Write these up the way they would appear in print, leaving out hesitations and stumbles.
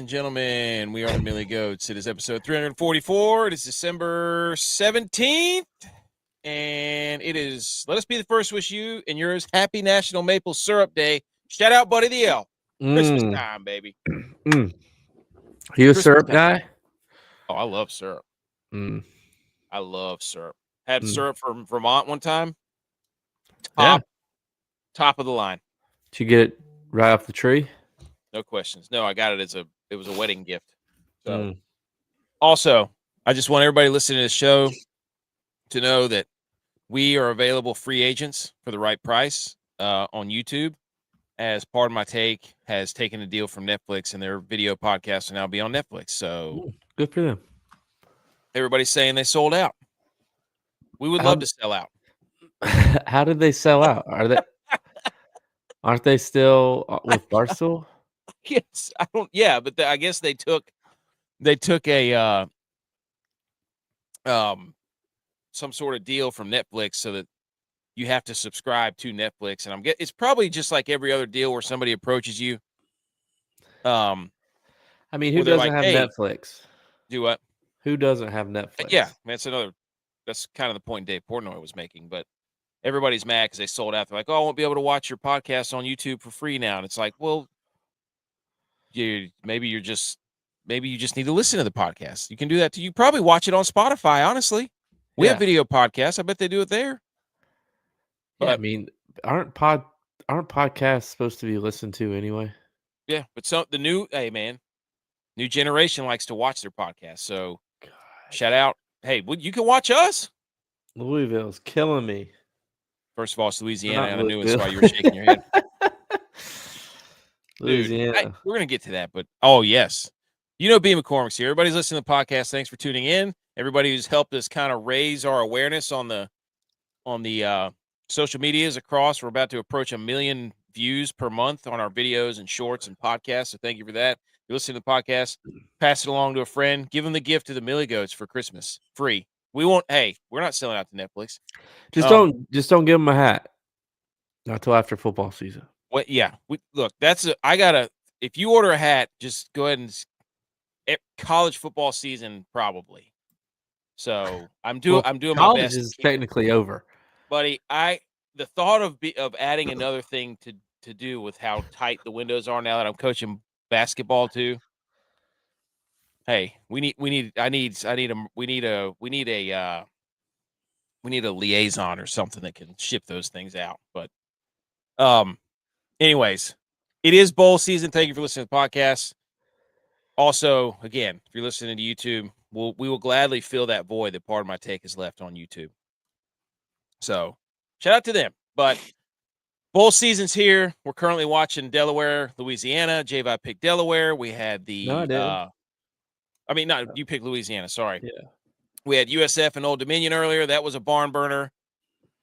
and gentlemen. We are the Millie Goats. It is episode 344. It is December 17th. And it is, let us be the first to wish you and yours happy National Maple Syrup Day. Shout out, Buddy the Elf. Christmas time, baby. Are you a syrup guy? Oh, I love syrup. I love syrup. Had syrup from Vermont one time. Top of the line. Did you get it right off the tree? No questions. No, I got it it was a wedding gift. So also, I just want everybody listening to the show to know that we are available free agents for the right price on YouTube, as Part of My Take has taken a deal from Netflix and their video podcasts will now be on Netflix. So good for them. Everybody's saying they sold out. We would love to sell out. How did they sell out? Aren't they still with Barstool? Yes, I don't. Yeah, but I guess they took a some sort of deal from Netflix so that you have to subscribe to Netflix, and it's probably just like every other deal where somebody approaches you. I mean, who doesn't have Netflix? Do what? Who doesn't have Netflix? Yeah, that's kind of the point Dave Portnoy was making, but everybody's mad because they sold out. They're like, "Oh, I won't be able to watch your podcast on YouTube for free now." And it's like, well, maybe you just need to listen to the podcast. You can do that too. You probably watch it on Spotify. Honestly, we have video podcasts. I bet they do it there. But I mean, aren't podcasts supposed to be listened to anyway? Yeah, but new generation likes to watch their podcast. So shout out. Hey, you can watch us. Louisville's killing me. First of all, it's Louisiana. I knew it's why you were shaking your head. Louisiana. Dude, we're going to get to that, but yes. B. McCormick's here. Everybody's listening to the podcast. Thanks for tuning in. Everybody who's helped us kind of raise our awareness on the social medias across. We're about to approach 1 million views per month on our videos and shorts and podcasts. So thank you for that. If you're listening to the podcast, pass it along to a friend. Give them the gift of the Millie Goats for Christmas. Free. We're not selling out to Netflix. Just don't give them a hat. Not till after football season. What? Yeah. If you order a hat, just go ahead and college football season probably. So I'm doing my best. College is technically over, buddy. The thought of adding another thing to do with how tight the windows are now that I'm coaching basketball too. Hey, we need a liaison or something that can ship those things out. But anyways, it is bowl season. Thank you for listening to the podcast. Also, again, if you're listening to YouTube, we will gladly fill that void that Part of My Take has left on YouTube. So shout out to them. But bowl season's here. We're currently watching Delaware, Louisiana. J-Vi picked Delaware. We had you picked Louisiana. Sorry. Yeah. We had USF and Old Dominion earlier. That was a barn burner.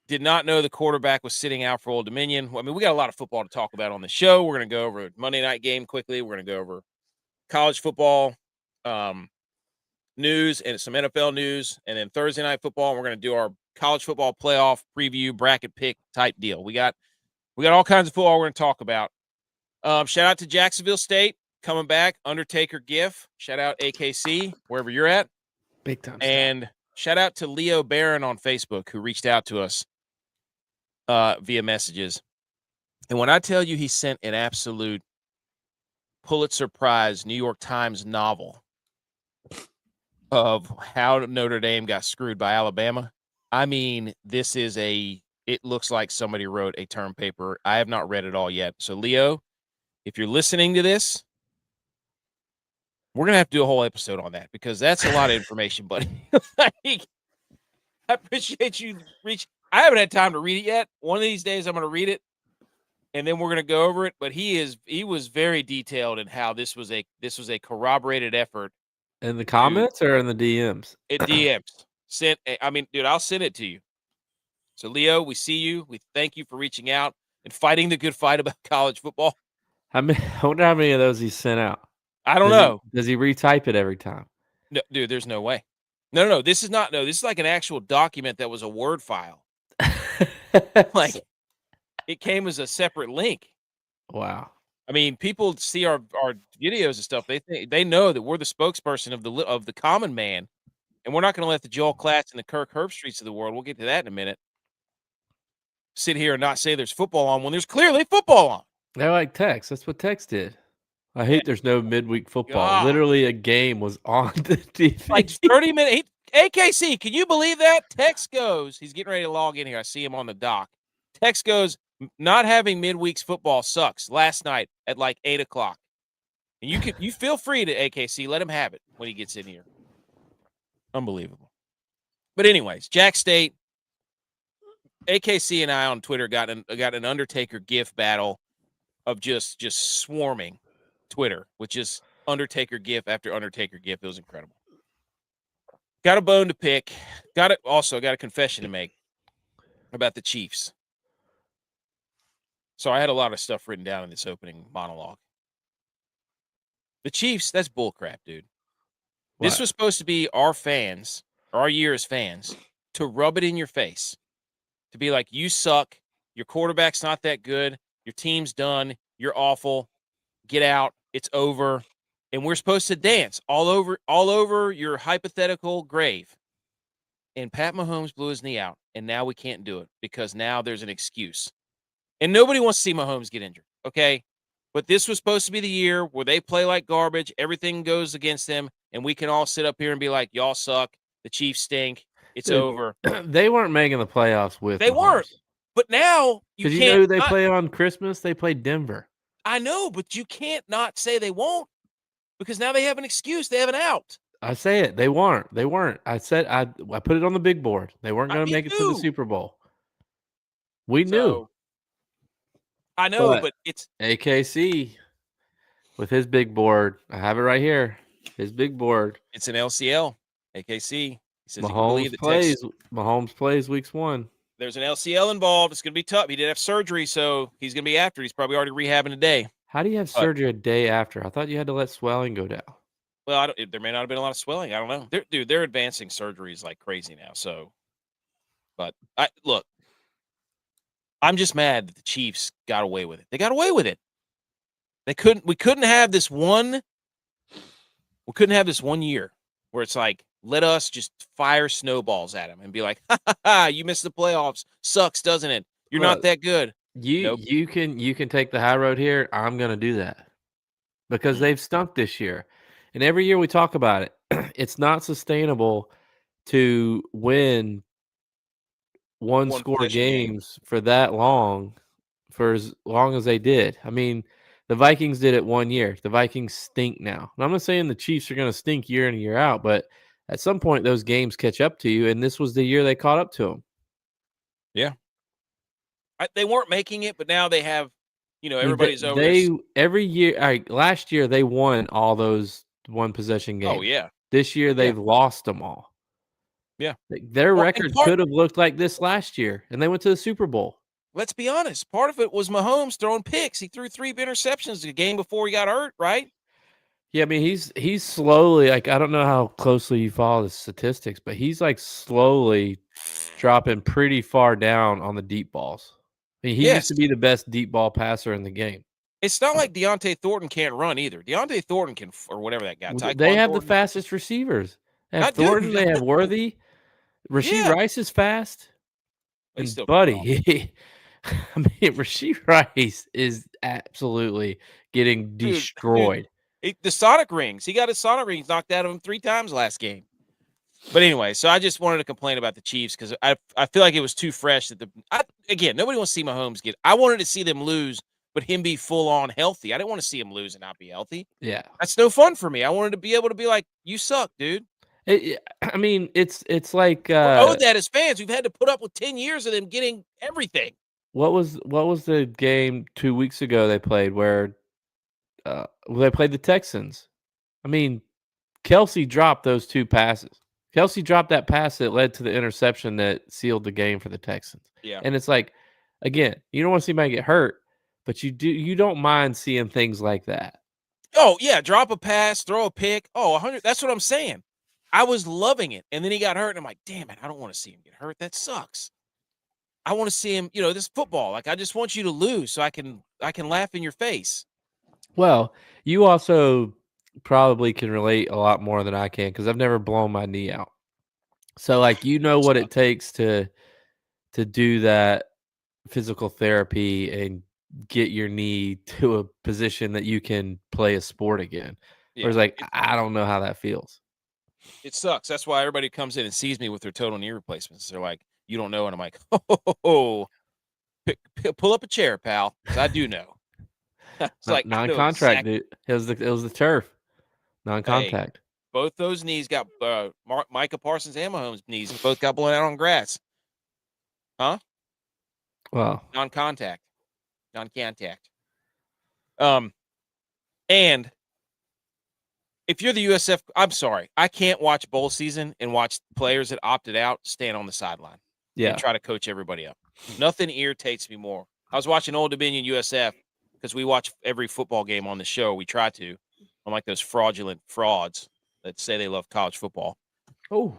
Did not know the quarterback was sitting out for Old Dominion. I mean, we got a lot of football to talk about on the show. We're going to go over a Monday night game quickly. We're going to go over college football news and some NFL news. And then Thursday night football, we're going to do our college football playoff preview bracket pick type deal. We got all kinds of football we're going to talk about. Shout out to Jacksonville State coming back. Undertaker GIF. Shout out AKC, wherever you're at. Big time. And shout out to Leo Barron on Facebook, who reached out to us via messages. And when I tell you he sent an absolute Pulitzer Prize New York Times novel of how Notre Dame got screwed by Alabama, I mean, it looks like somebody wrote a term paper. I have not read it all yet. So, Leo, if you're listening to this, we're going to have to do a whole episode on that because that's a lot of information, buddy. I appreciate you I haven't had time to read it yet. One of these days I'm going to read it and then we're going to go over it. But he was very detailed in how this was a corroborated effort. In the comments or in the DMs? It DMs. Dude, I'll send it to you. So, Leo, we see you. We thank you for reaching out and fighting the good fight about college football. I wonder how many of those he sent out. I don't know. Does he retype it every time? No, dude, there's no way. No. This is not. No, this is like an actual document that was a Word file. Like, it came as a separate link. Wow. I mean, people see our videos and stuff. They know that we're the spokesperson of the common man, and we're not going to let the Joel Klatts and the Kirk Herbstreits of the world. We'll get to that in a minute. Sit here and not say there's football on when there's clearly football on. They're like Tex. That's what Tex did. I Man, hate there's no midweek football. God. Literally, a game was on the TV. Like 30 minutes. AKC, can you believe that? Tex goes, he's getting ready to log in here. I see him on the dock. Tex goes, not having midweeks football sucks last night at like 8 o'clock. And you feel free to AKC, let him have it when he gets in here. Unbelievable. But anyways, Jack State, AKC and I on Twitter got an Undertaker GIF battle of just swarming Twitter, which is Undertaker GIF after Undertaker GIF. It was incredible. Got a bone to pick. Got a confession to make about the Chiefs. So I had a lot of stuff written down in this opening monologue. The Chiefs, that's bullcrap, dude. What? This was supposed to be our fans, our year as fans, to rub it in your face. To be like, you suck. Your quarterback's not that good. Your team's done. You're awful. Get out. It's over. And we're supposed to dance all over your hypothetical grave. And Pat Mahomes blew his knee out, and now we can't do it because now there's an excuse. And nobody wants to see Mahomes get injured, okay? But this was supposed to be the year where they play like garbage, everything goes against them, and we can all sit up here and be like, y'all suck, the Chiefs stink, it's over. They weren't making the playoffs with They Mahomes. weren't. But now you can't. You know who they play on Christmas? They play Denver. I know, but you can't not say they won't because now they have an excuse. They have an out. I say it. They weren't. They weren't. I said I put it on the big board. They weren't going to make it to the Super Bowl. We knew. I know, but it's AKC with his big board. I have it right here. His big board. It's an LCL. AKC. He says Mahomes plays weeks 1. There's an LCL involved. It's going to be tough. He did have surgery, so he's going to be after. He's probably already rehabbing today. How do you have surgery a day after? I thought you had to let swelling go down. Well, there may not have been a lot of swelling. I don't know. They're advancing surgeries like crazy now. So, but look, I'm just mad that the Chiefs got away with it. They got away with it. We couldn't have this one year where it's like, let us just fire snowballs at him and be like, ha, you missed the playoffs. Sucks, doesn't it? You're not that good. You can take the high road here. I'm going to do that because they've stunk this year. And every year we talk about it. It's not sustainable to win one-score games for that long, for as long as they did. I mean, the Vikings did it 1 year. The Vikings stink now. And I'm not saying the Chiefs are going to stink year in and year out, but at some point those games catch up to you, and this was the year they caught up to them. Yeah. They weren't making it, but now they have, everybody's over. Every year, all right, last year they won all those one-possession games. Oh, yeah. This year they've lost them all. Yeah. Their record could have looked like this last year, and they went to the Super Bowl. Let's be honest. Part of it was Mahomes throwing picks. He threw 3 interceptions the game before he got hurt, right? Yeah, I mean, he's slowly, like, I don't know how closely you follow the statistics, but he's, like, slowly dropping pretty far down on the deep balls. I mean, he used to be the best deep ball passer in the game. It's not like Deontay Thornton can't run either. Deontay Thornton can, or whatever that guy. They have the fastest receivers. They have Thornton. They have Worthy. Rasheed Rice is fast. And buddy, I mean, Rasheed Rice is absolutely getting destroyed. The Sonic rings. He got his Sonic rings knocked out of him 3 times last game. But anyway, so I just wanted to complain about the Chiefs because I feel like it was too fresh that again, nobody wants to see Mahomes get. I wanted to see them lose, but him be full on healthy. I didn't want to see him lose and not be healthy. Yeah, that's no fun for me. I wanted to be able to be like, you suck, dude. I mean, it's like we're owed that as fans. We've had to put up with 10 years of them getting everything. What was the game 2 weeks ago they played where they played the Texans? I mean, Kelsey dropped those 2 passes. Kelsey dropped that pass that led to the interception that sealed the game for the Texans. Yeah. And it's like, again, you don't want to see anybody get hurt, but you don't mind seeing things like that. Oh, yeah, drop a pass, throw a pick. Oh, 100. That's what I'm saying. I was loving it. And then he got hurt, and I'm like, damn it, I don't want to see him get hurt. That sucks. I want to see him, this football. Like, I just want you to lose so I can laugh in your face. Well, you also probably can relate a lot more than I can because I've never blown my knee out. So, like, you know what it takes to do that physical therapy and get your knee to a position that you can play a sport again. Yeah, Whereas, like, I don't know how that feels. it sucks. That's why everybody comes in and sees me with their total knee replacements. They're like, "You don't know," and I'm like, "Oh, pull up a chair, pal, because I do know." It's like I know Non-contact, exactly. dude. It was the turf. Hey, Non-contact. both those knees got Micah Parsons and Mahomes' knees both got blown out on grass. Huh? Well, Non-contact. Non-contact. And if you're the USF, I'm sorry, I can't watch bowl season and watch players that opted out stand on the sideline yeah. and try to coach everybody up. Nothing irritates me more. I was watching Old Dominion USF because we watch every football game on the show. We try to, unlike those fraudulent frauds that say they love college football. Oh,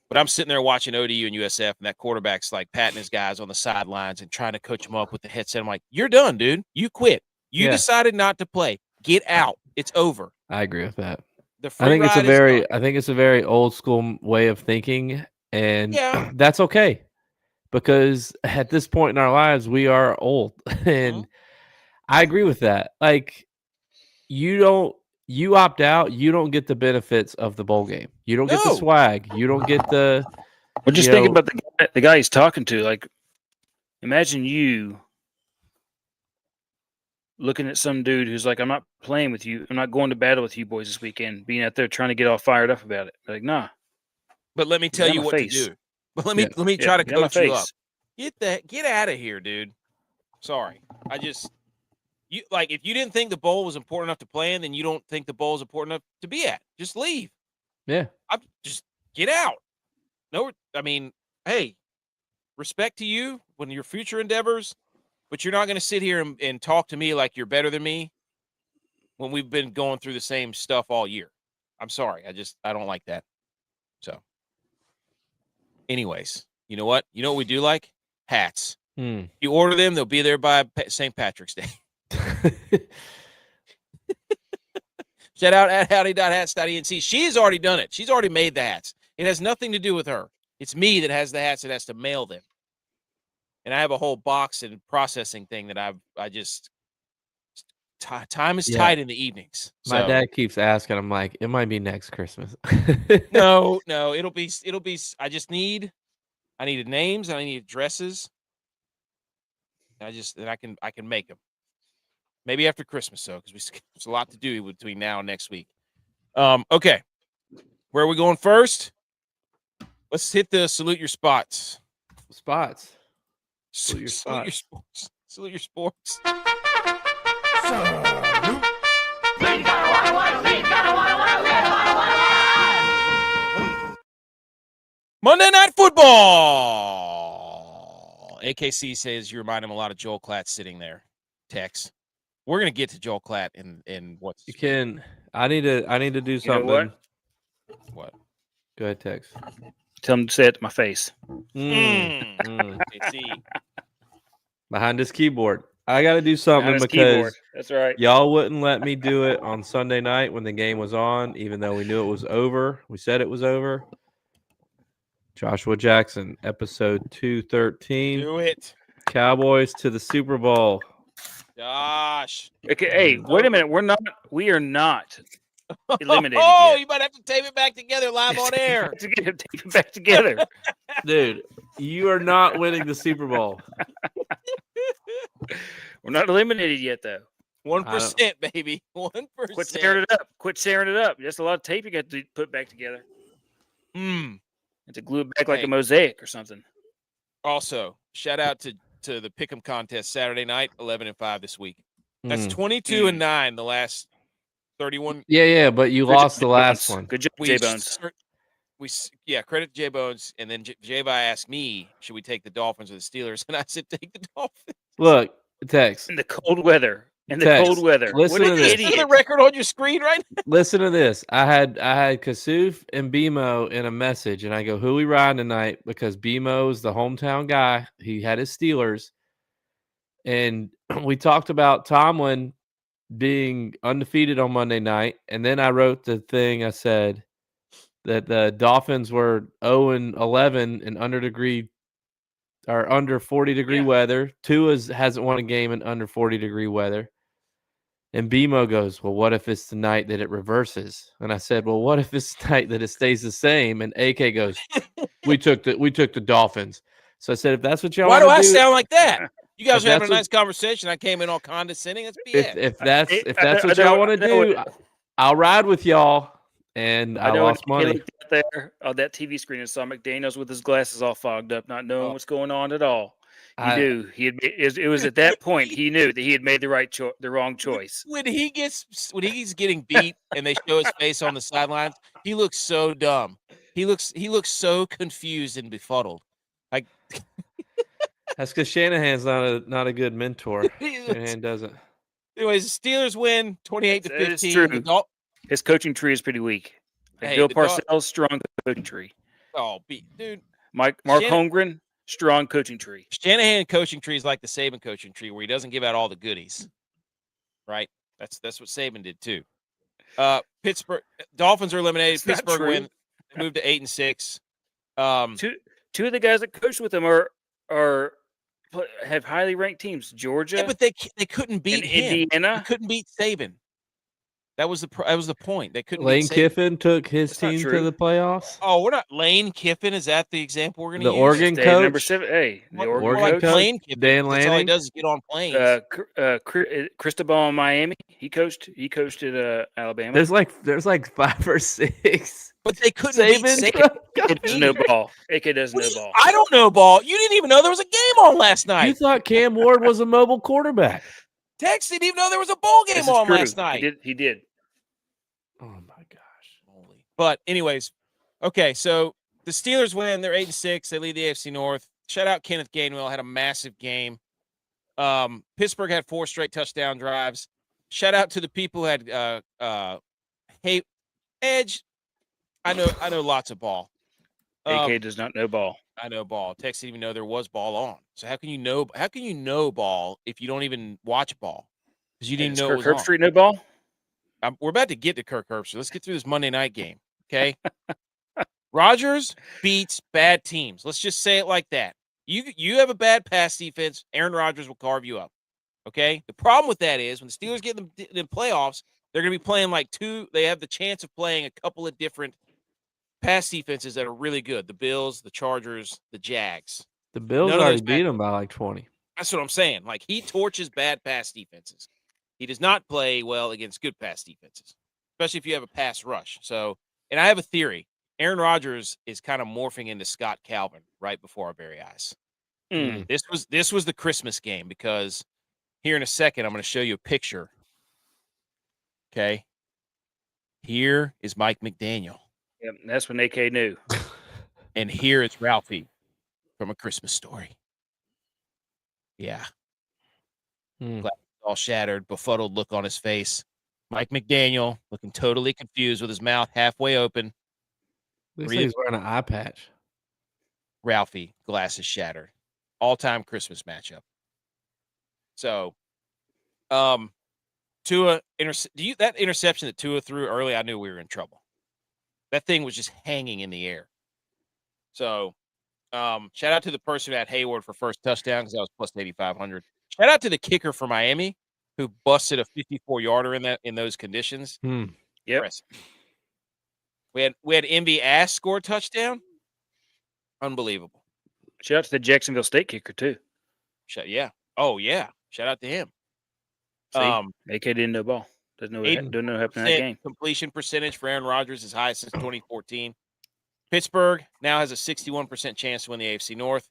But I'm sitting there watching ODU and USF, and that quarterback's like patting his guys on the sidelines and trying to coach them up with the headset. I'm like, "You're done, dude. You quit. You Yeah. decided not to play. Get out. It's over." I agree with that. The free ride is done. I think it's a very old school way of thinking, and Yeah. that's okay because at this point in our lives, we are old, and I agree with that. Like, you opt out, you don't get the benefits of the bowl game. You don't get the No. swag. You don't get the. Well, just think about the guy he's talking to. Like, imagine you looking at some dude who's like, "I'm not playing with you. I'm not going to battle with you boys this weekend." Being out there trying to get all fired up about it. Like, nah. But let me tell you what to do. But let me try to coach you up. Get out of here, dude. Sorry. You like if you didn't think the bowl was important enough to play in, then you don't think the bowl is important enough to be at. Just leave. Yeah. Just get out. No, I mean, hey, respect to you when your future endeavors, but you're not going to sit here and talk to me like you're better than me when we've been going through the same stuff all year. I'm sorry. I don't like that. So, anyways, you know what? You know what we do like? Hats. You order them, they'll be there by St. Patrick's Day. Shout out at howdy.hats.enc. She's already done it. She's already made the hats. It has nothing to do with her. It's me that has the hats that has to mail them. And I have a whole box and processing thing that time is tight in the evenings. My dad keeps asking. I'm like, it might be next Christmas. No, it'll be. I needed names and I need addresses. And I can make them. Maybe after Christmas, though, because there's a lot to do between now and next week. Okay. Where are we going first? Let's hit the salute your spots. Salute your spots. Salute your sports. Monday Night Football. AKC says you remind him a lot of Joel Klatt sitting there. Tex. We're gonna get to Joel Klatt in what's you can. I need to do something. You know what? Go ahead, Tex. Tell him to say it to my face. Behind this keyboard. I got to do something because that's right. Y'all wouldn't let me do it on Sunday night when the game was on, even though we knew it was over. We said it was over. Joshua Jackson, episode 213. Do it. Cowboys to the Super Bowl. Gosh. Okay, hey, wait a minute. We are not eliminated Oh, yet. you might have to tape it back together live on air. Tape it back together. Dude, you are not winning the Super Bowl. We're not eliminated yet, though. 1%, baby. 1%. Quit tearing it up. That's a lot of tape you got to put back together. You have to glue it back like a mosaic or something. Also, shout out to the Pick'em contest Saturday night, 11-5 this week. That's 22-9 the last 31. Yeah, but you lost the last one. Good job, J-Bones. Credit to J-Bones. And then J-Bones asked me, should we take the Dolphins or the Steelers? And I said, take the Dolphins. Look, Tex. In the cold weather. Listen to this. Is the record on your screen right now? Listen to this. I had Kasuf and BMO in a message, and I go, who we riding tonight? Because BMO is the hometown guy. He had his Steelers. And we talked about Tomlin being undefeated on Monday night, and then I wrote the thing. I said that the Dolphins were 0-11 in under 40-degree weather. Tua hasn't won a game in under 40-degree weather. And BMO goes, well, what if it's the night that it reverses? And I said, well, what if it's the night that it stays the same? And AK goes, we took the Dolphins. So I said, if that's what y'all Why want do to do, I sound like that? You guys if are having a that's nice conversation. I came in all condescending. That's BS. if that's what I y'all know- want I to know do, I'll ride with y'all. And I know when lost he money. looked out there on that TV screen and saw McDaniels with his glasses all fogged up, not knowing what's going on at all. He knew he had. It was at that point he knew that he had made the wrong choice. When he's getting beat and they show his face on the sidelines, he looks so dumb. He looks so confused and befuddled. Like That's because Shanahan's not a good mentor. Shanahan doesn't. Anyways, the Steelers win 28-15. That is true. His coaching tree is pretty weak. Like Hey, Bill the Parcells, strong coaching tree. Dude, Mark Holmgren, strong coaching tree. Shanahan coaching tree is like the Saban coaching tree, where he doesn't give out all the goodies. Right? That's what Saban did too. Pittsburgh Dolphins are eliminated. It's not Pittsburgh true. win. They moved to 8-6. Two of the guys that coached with him have highly ranked teams. Georgia, Yeah, but they couldn't beat and him. Indiana. They couldn't beat Saban. That was the point. They couldn't. Lane beat Saban. Kiffin took his That's not team to true. the playoffs. Oh, we're not Lane Kiffin. Is that the example we're going to The use? Oregon Stayed number coach, 7. Hey, the More Oregon Oregon like coach. Lane Kiffin. Dan That's all he Lanning. does is get on planes. Cristobal in Miami. He coached at Alabama. There's like 5 or 6. But they couldn't beat Saban. Saban. AK doesn't know ball. AK doesn't know ball. I don't know ball. You didn't even know there was a game on last You night. thought Cam Ward was a mobile quarterback. Tex didn't even know there was a bowl game This is on true. last night. He did. Oh my gosh. But anyways, okay, so the Steelers win. They're 8-6. They lead the AFC North. Shout out Kenneth Gainwell, had a massive game. Pittsburgh had 4 straight touchdown drives. Shout out to the people who had Edge. I know lots of ball. AK does not know ball. I know ball. Tex didn't even know there was ball on. So how can you know ball if you don't even watch ball? Because you didn't know it was Kirk on. Herbstreit know ball. We're about to get to Kirk Herbstreit. Let's get through this Monday night game, okay? Rodgers beats bad teams. Let's just say it like that. You have a bad pass defense, Aaron Rodgers will carve you up, okay? The problem with that is when the Steelers get them in playoffs, they're going to be playing they have the chance of playing a couple of different pass defenses that are really good. The Bills, the Chargers, the Jags. The Bills already beat him by like 20. That's what I'm saying. Like, he torches bad pass defenses. He does not play well against good pass defenses, especially if you have a pass rush. So, and I have a theory. Aaron Rodgers is kind of morphing into Scott Calvin right before our very eyes. This was the Christmas game because here in a second, I'm going to show you a picture. Okay. Here is Mike McDaniel. Yep, that's when AK knew. And here is Ralphie from A Christmas Story. Yeah. All shattered, befuddled look on his face. Mike McDaniel looking totally confused with his mouth halfway open. Looks like he's wearing an eye patch. Ralphie, glasses shattered. All-time Christmas matchup. So, Tua, that interception that Tua threw early, I knew we were in trouble. That thing was just hanging in the air. So, shout out to the person who had Hayward for first touchdown because that was plus 8,500. Shout out to the kicker for Miami who busted a 54-yarder in those conditions. Yep. Impressive. We had MB Ass score a touchdown. Unbelievable. Shout out to the Jacksonville State kicker too. Yeah. Oh yeah. Shout out to him. See, AK didn't know ball. Doesn't know what happened in that game. Completion percentage for Aaron Rodgers is highest since 2014. Pittsburgh now has a 61% chance to win the AFC North.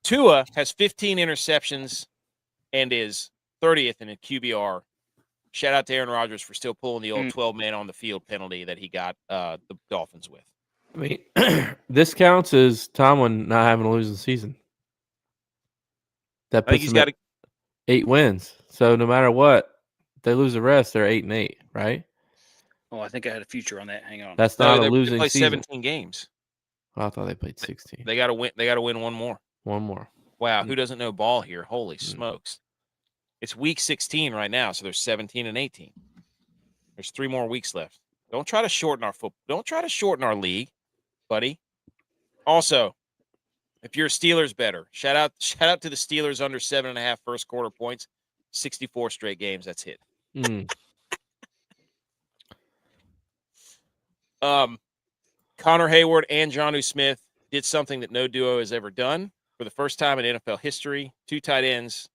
Tua has 15 interceptions and is 30th in a QBR. Shout out to Aaron Rodgers for still pulling the old 12-man on the field penalty that he got the Dolphins with. I mean, this counts as Tomlin not having a losing season. That puts him at 8 wins. So no matter what, if they lose the rest, they're 8-8, right? Oh, I think I had a future on that. Hang on. That's not a losing they play season. 17 games. Oh, I thought they played 16. They got to win. They got to win one more. One more. Wow, who doesn't know ball here? Holy smokes! It's week 16 right now, so there's 17 and 18. There's 3 more weeks left. Don't try to shorten our football. Don't try to shorten our league, buddy. Also, if you're a Steelers bettor, shout out to the Steelers under 7.5 first quarter points, 64 straight games. That's hit. Connor Hayward and Jonnu Smith did something that no duo has ever done. For the first time in NFL history, 2 tight ends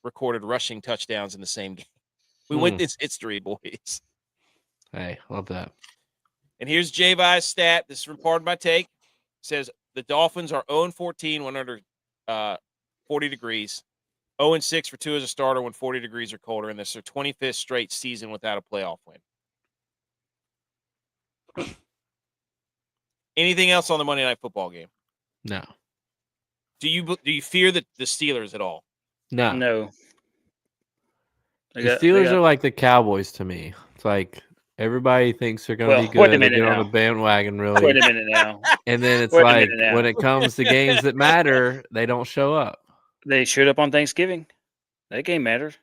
recorded rushing touchdowns in the same game. We went this history, boys. Hey, love that. And here's J-Vi's stat. This is from Pardon My Take. It says the Dolphins are 0-14 when under 40 degrees. 0-6 for Tua as a starter when 40 degrees or colder. And this is their 25th straight season without a playoff win. Anything else on the Monday Night Football game? No. Do you fear the Steelers at all? No. The Steelers are like the Cowboys to me. It's like everybody thinks they're going to be good. They get on the bandwagon, really. Wait a minute now. And then it's like when it comes to games that matter, they don't show up. They showed up on Thanksgiving. That game mattered.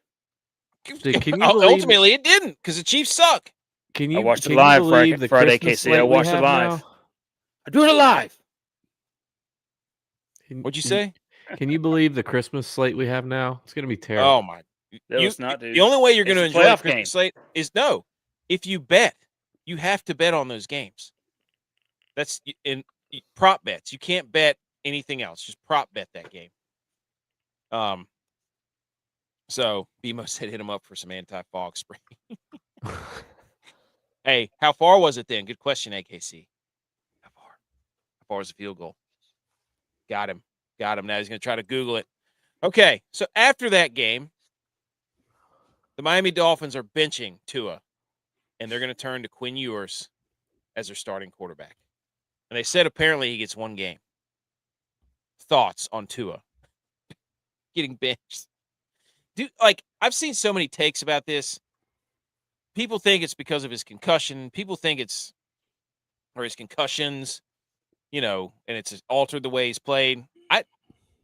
Dude, can you ultimately, it didn't because the Chiefs suck. I watched it live Friday, KC. I watched it live. I'm doing it live. What'd you say? Can you believe the Christmas slate we have now? It's going to be terrible. Oh, my. Not, dude. The only way you're going to enjoy the Christmas slate is if you bet, you have to bet on those games. That's in prop bets. You can't bet anything else. Just prop bet that game. So BMO said hit him up for some anti-fog spray. Hey, how far was it then? Good question, AKC. How far was the field goal? Got him. Now he's going to try to Google it. Okay, so after that game, the Miami Dolphins are benching Tua, and they're going to turn to Quinn Ewers as their starting quarterback. And they said apparently he gets 1 game. Thoughts on Tua getting benched? Dude, I've seen so many takes about this. People think it's because of his concussion. People think it's or his concussions, and it's altered the way he's played.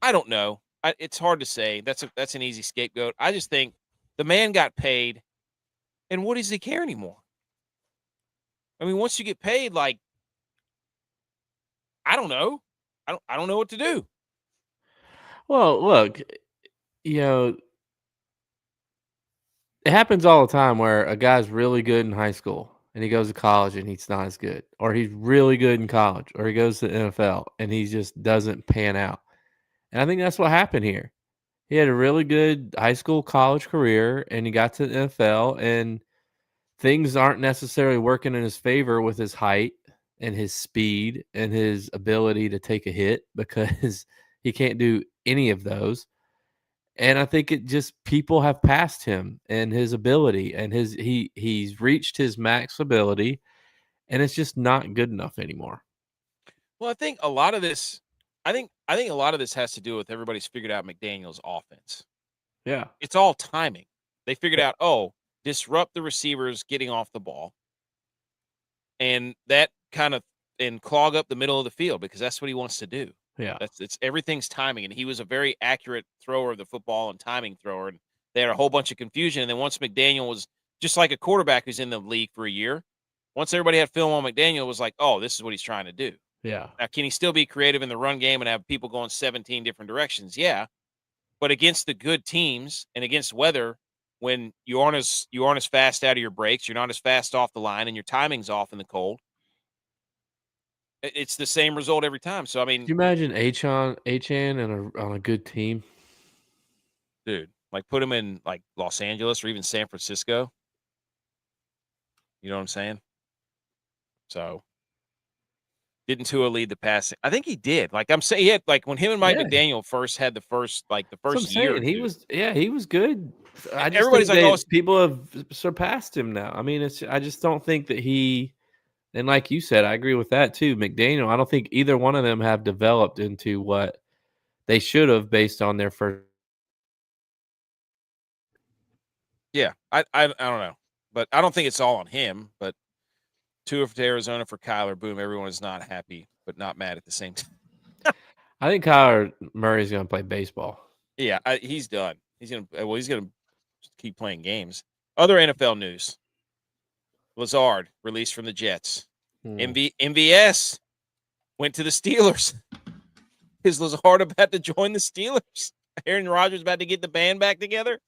I don't know. It's hard to say. That's an easy scapegoat. I just think the man got paid, and what does he care anymore? I mean, once you get paid, I don't know. I don't know what to do. Well, look, it happens all the time where a guy's really good in high school and he goes to college and he's not as good, or he's really good in college, or he goes to the NFL and he just doesn't pan out. And I think that's what happened here. He had a really good high school, college career, and he got to the NFL, and things aren't necessarily working in his favor with his height and his speed and his ability to take a hit because he can't do any of those. And I think it just people have passed him and his ability, and he's reached his max ability, and it's just not good enough anymore. Well, I think a lot of this has to do with everybody's figured out McDaniel's offense. Yeah. It's all timing. They figured out, disrupt the receivers getting off the ball. And that and clog up the middle of the field because that's what he wants to do. Yeah. It's everything's timing. And he was a very accurate thrower of the football and timing thrower. And they had a whole bunch of confusion. And then once McDaniel was just like a quarterback who's in the league for a year, once everybody had film on McDaniel, it was like, oh, this is what he's trying to do. Yeah. Now, can he still be creative in the run game and have people going 17 different directions? Yeah. But against the good teams and against weather, when you aren't as fast out of your breaks, you're not as fast off the line, and your timing's off in the cold, it's the same result every time. So, I mean, can you imagine Achane on a good team? Dude, put him in Los Angeles or even San Francisco. You know what I'm saying? So, didn't Tua lead the passing? I think he did. I'm saying, he had when him and Mike McDaniel first had the first year. He was good. I just everybody's think people have surpassed him now. I mean, I just don't think that he. And like you said, I agree with that too. McDaniel, I don't think either one of them have developed into what they should have based on their first. Yeah, I don't know, but I don't think it's all on him. But Tua to Arizona for Kyler, boom, everyone is not happy, but not mad at the same time. I think Kyler Murray's going to play baseball. Yeah, he's done. He's gonna Just keep playing games. Other NFL news. Lazard released from the Jets. MVS went to the Steelers. Is Lazard about to join the Steelers? Aaron Rodgers about to get the band back together?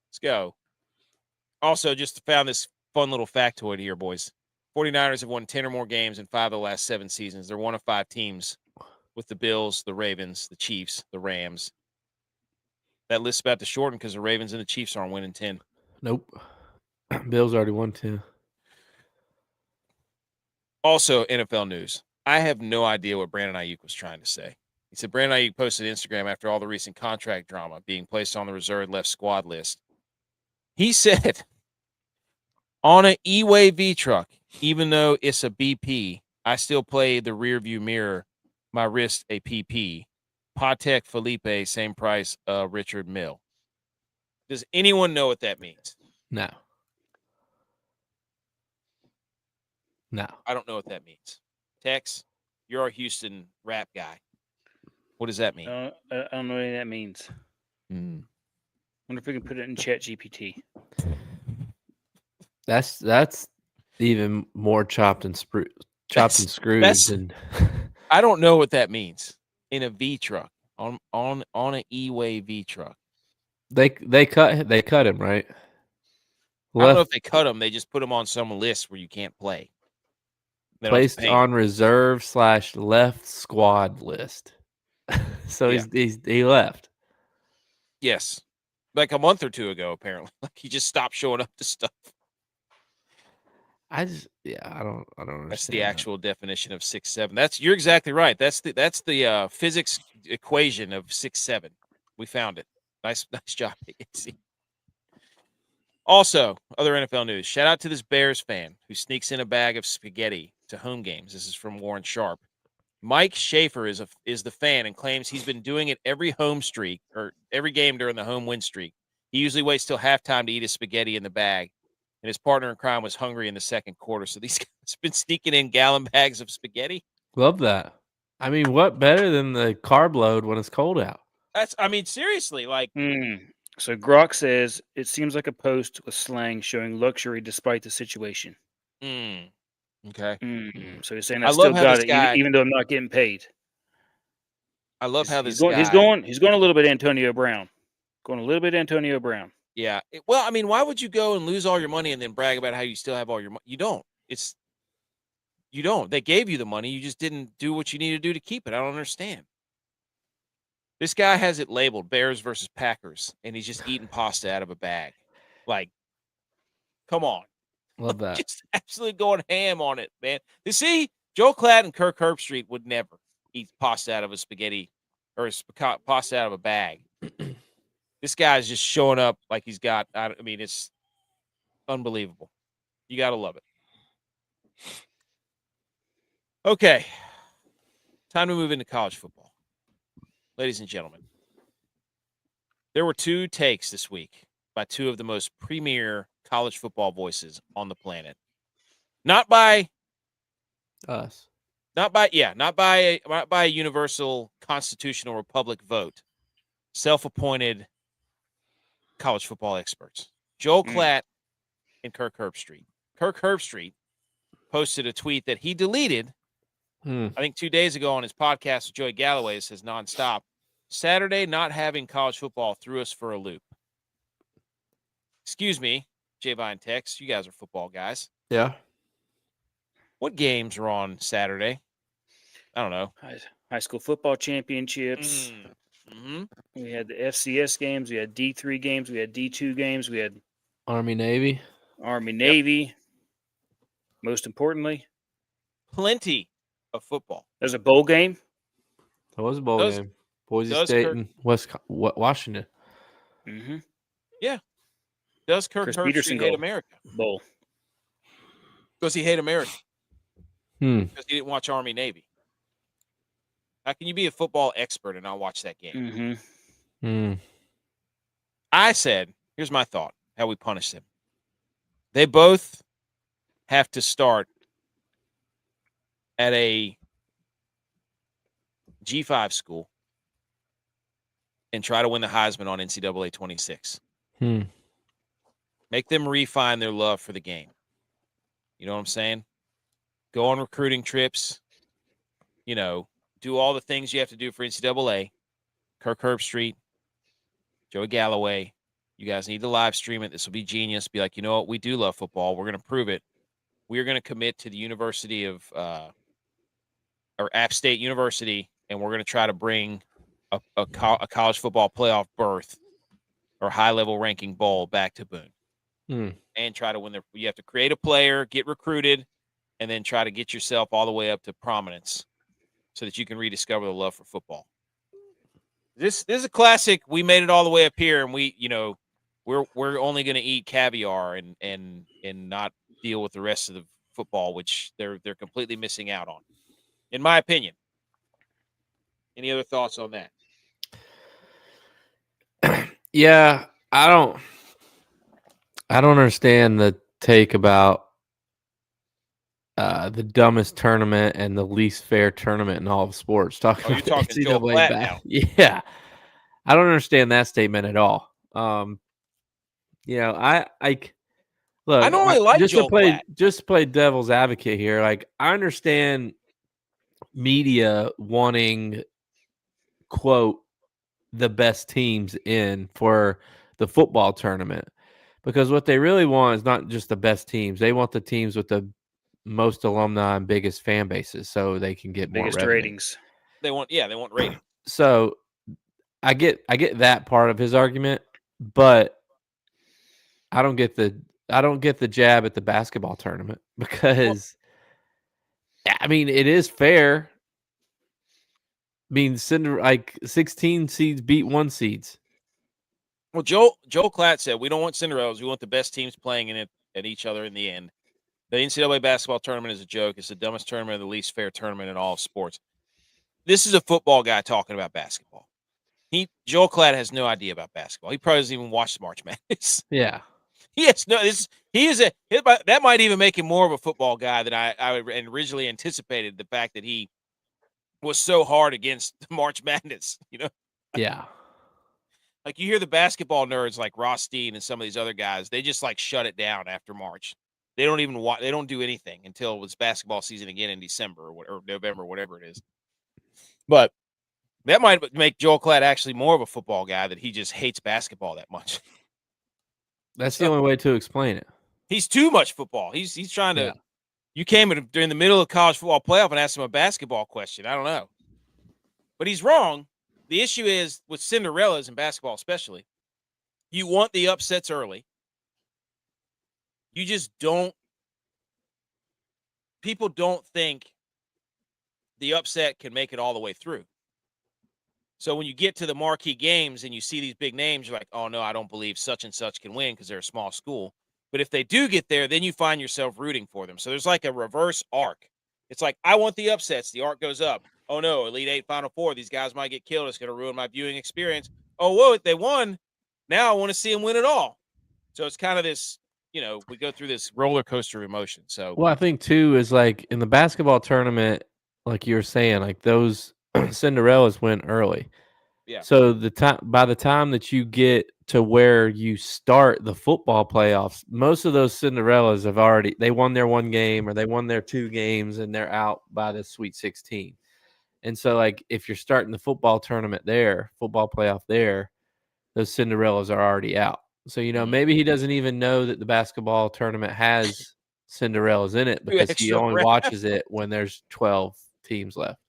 Let's go. Also, just found this fun little factoid here, boys. 49ers have won 10 or more games in 5 of the last 7 seasons. They're one of 5 teams with the Bills, the Ravens, the Chiefs, the Rams. That list's about to shorten because the Ravens and the Chiefs aren't winning 10. Nope. Bills already won 10. Also, NFL news. I have no idea what Brandon Ayuk was trying to say. He said Brandon Ayuk posted Instagram after all the recent contract drama being placed on the reserved left squad list. He said, on an E-Way V truck, even though it's a BP, I still play the rear view mirror, my wrist a PP. Patek Felipe, same price, Richard Mill. Does anyone know what that means? No. I don't know what that means. Tex, you're our Houston rap guy. What does that mean? I don't know what that means. Wonder if we can put it in Chat GPT. That's even more chopped and screwed. Than... I don't know what that means. In a V truck, on an E-Way V truck. They cut him, right? I don't know if they cut him. They just put him on some list where you can't play. Placed on reserve / left squad list. So he left. Yes, like a month or 2 ago, apparently. Like he just stopped showing up to stuff. I don't understand. That's the actual definition of 6'7". You're exactly right. That's the physics equation of 6'7". We found it. Nice job, AC. Also, other NFL news. Shout out to this Bears fan who sneaks in a bag of spaghetti to home games. This is from Warren Sharp. Mike Schaefer is the fan and claims he's been doing it every home streak or every game during the home win streak. He usually waits till halftime to eat his spaghetti in the bag, and his partner in crime was hungry in the second quarter. So these guys have been sneaking in gallon bags of spaghetti. Love that. I mean, what better than the carb load when it's cold out? Seriously, like. So Grok says, it seems like a post with slang showing luxury despite the situation. Okay. So he's saying I still got it, even though I'm not getting paid. I love how this guy... He's going a little bit Antonio Brown. Yeah. Well, I mean, why would you go and lose all your money and then brag about how you still have all your money? You don't. You don't. They gave you the money. You just didn't do what you need to do to keep it. I don't understand. This guy has it labeled Bears versus Packers, and he's just eating pasta out of a bag. Like, come on. Love that. Just absolutely going ham on it, man. You see, Joe Klatt and Kirk Herbstreit would never eat pasta out of a spaghetti or pasta out of a bag. This guy's just showing up like he's got, it's unbelievable. You got to love it. Okay. Time to move into college football. Ladies and gentlemen, there were 2 takes this week by 2 of the most premier college football voices on the planet. Not by us. Not by a universal constitutional republic vote. Self-appointed college football experts. Joel Klatt and Kirk Herbstreit. Kirk Herbstreit posted a tweet that he deleted, I think 2 days ago on his podcast with Joey Galloway. It says nonstop. Saturday not having college football threw us for a loop. Excuse me, J-Vine Tex. You guys are football guys. Yeah. What games are on Saturday? I don't know. High school football championships. We had the FCS games. We had D3 games. We had D2 games. We had Army Navy. Yep. Most importantly, plenty of football. There's a bowl game. That was a bowl game. Boise State and Washington. Yeah. Does Kirk Herbstreit hate America? Bowl. Does he hate America? Because he didn't watch Army Navy. How can you be a football expert and not watch that game? I said, here's my thought, how we punish them. They both have to start at a G5 school and try to win the Heisman on NCAA 26. Make them refine their love for the game. You know what I'm saying? Go on recruiting trips. You know, do all the things you have to do for NCAA. Kirk Herbstreit, Joey Galloway. You guys need to live stream it. This will be genius. Be like, you know what? We do love football. We're going to prove it. We are going to commit to the University of or App State University, and we're going to try to bring a college football playoff berth or high-level ranking bowl back to Boone. And try to win there. You have to create a player, get recruited, and then try to get yourself all the way up to prominence so that you can rediscover the love for football. This is a classic. We made it all the way up here, and we're only going to eat caviar and not deal with the rest of the football, which they're completely missing out on, in my opinion. Any other thoughts on that? Yeah, I don't understand the take about the dumbest tournament and the least fair tournament in all of sports. You're talking Joel Klatt now. Yeah, I don't understand that statement at all. You know, I look. I normally like Joel Klatt. Just to play devil's advocate here. Like, I understand media wanting, quote, the best teams in for the football tournament, because what they really want is not just the best teams. They want the teams with the most alumni and biggest fan bases, so they can get biggest more ratings. They want ratings. So I get that part of his argument, but I don't get the jab at the basketball tournament, because I mean, it is fair. I mean, 16 seeds beat 1 seeds. Well, Joel Klatt said, we don't want Cinderellas. We want the best teams playing in it at each other in the end. The NCAA basketball tournament is a joke. It's the dumbest tournament and the least fair tournament in all of sports. This is a football guy talking about basketball. Joel Klatt has no idea about basketball. He probably doesn't even watch March Madness. Yeah. That might even make him more of a football guy than I originally anticipated, the fact that he was so hard against March Madness, you know? Yeah. Like, you hear the basketball nerds like Ross Steen and some of these other guys, they just like shut it down after March. They don't even they don't do anything until it's basketball season again in December or November, whatever it is. But that might make Joel Klatt actually more of a football guy, that he just hates basketball that much. That's the only way to explain it. He's too much football. He's trying to. Yeah. You came during the middle of college football playoff and asked him a basketball question. I don't know, but he's wrong. The issue is with Cinderellas in basketball, especially, you want the upsets early. You just don't. People don't think the upset can make it all the way through. So when you get to the marquee games and you see these big names, you're like, oh, no, I don't believe such and such can win because they're a small school. But if they do get there, then you find yourself rooting for them. So there's like a reverse arc. It's like, I want the upsets. The arc goes up. Oh, no, Elite Eight, Final Four. These guys might get killed. It's going to ruin my viewing experience. Oh, whoa, they won. Now I want to see them win it all. So it's kind of this, you know, we go through this roller coaster of emotion. So, well, I think, too, is like in the basketball tournament, like you were saying, like those Cinderellas went early. Yeah. So by the time that you get to where you start the football playoffs, most of those Cinderellas they won their 1 game or they won their 2 games and they're out by the Sweet 16. And so, like, if you're starting the football tournament there, football playoff there, those Cinderellas are already out. So, you know, maybe he doesn't even know that the basketball tournament has Cinderellas in it because he only watches it when there's 12 teams left.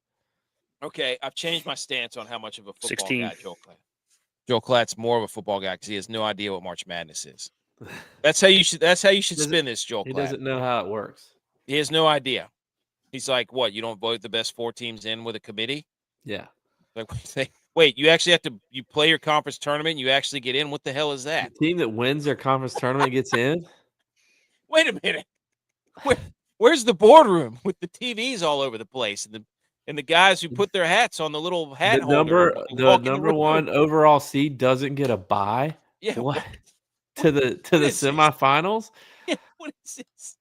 Okay, I've changed my stance on how much of a football guy Joel Klatt. Joel Klatt's more of a football guy because he has no idea what March Madness is. That's how you should spin this, Joel Klatt. He doesn't know how it works. He has no idea. He's like, what? You don't vote the best 4 teams in with a committee? Yeah. Like, wait, you actually you play your conference tournament and you actually get in? What the hell is that? The team that wins their conference tournament gets in? Wait a minute. Where's the boardroom with the TVs all over the place and the guys who put their hats on the little hat holder? The number 1 overall seed doesn't get a bye? Yeah. What? To the semifinals? Yeah, what is this?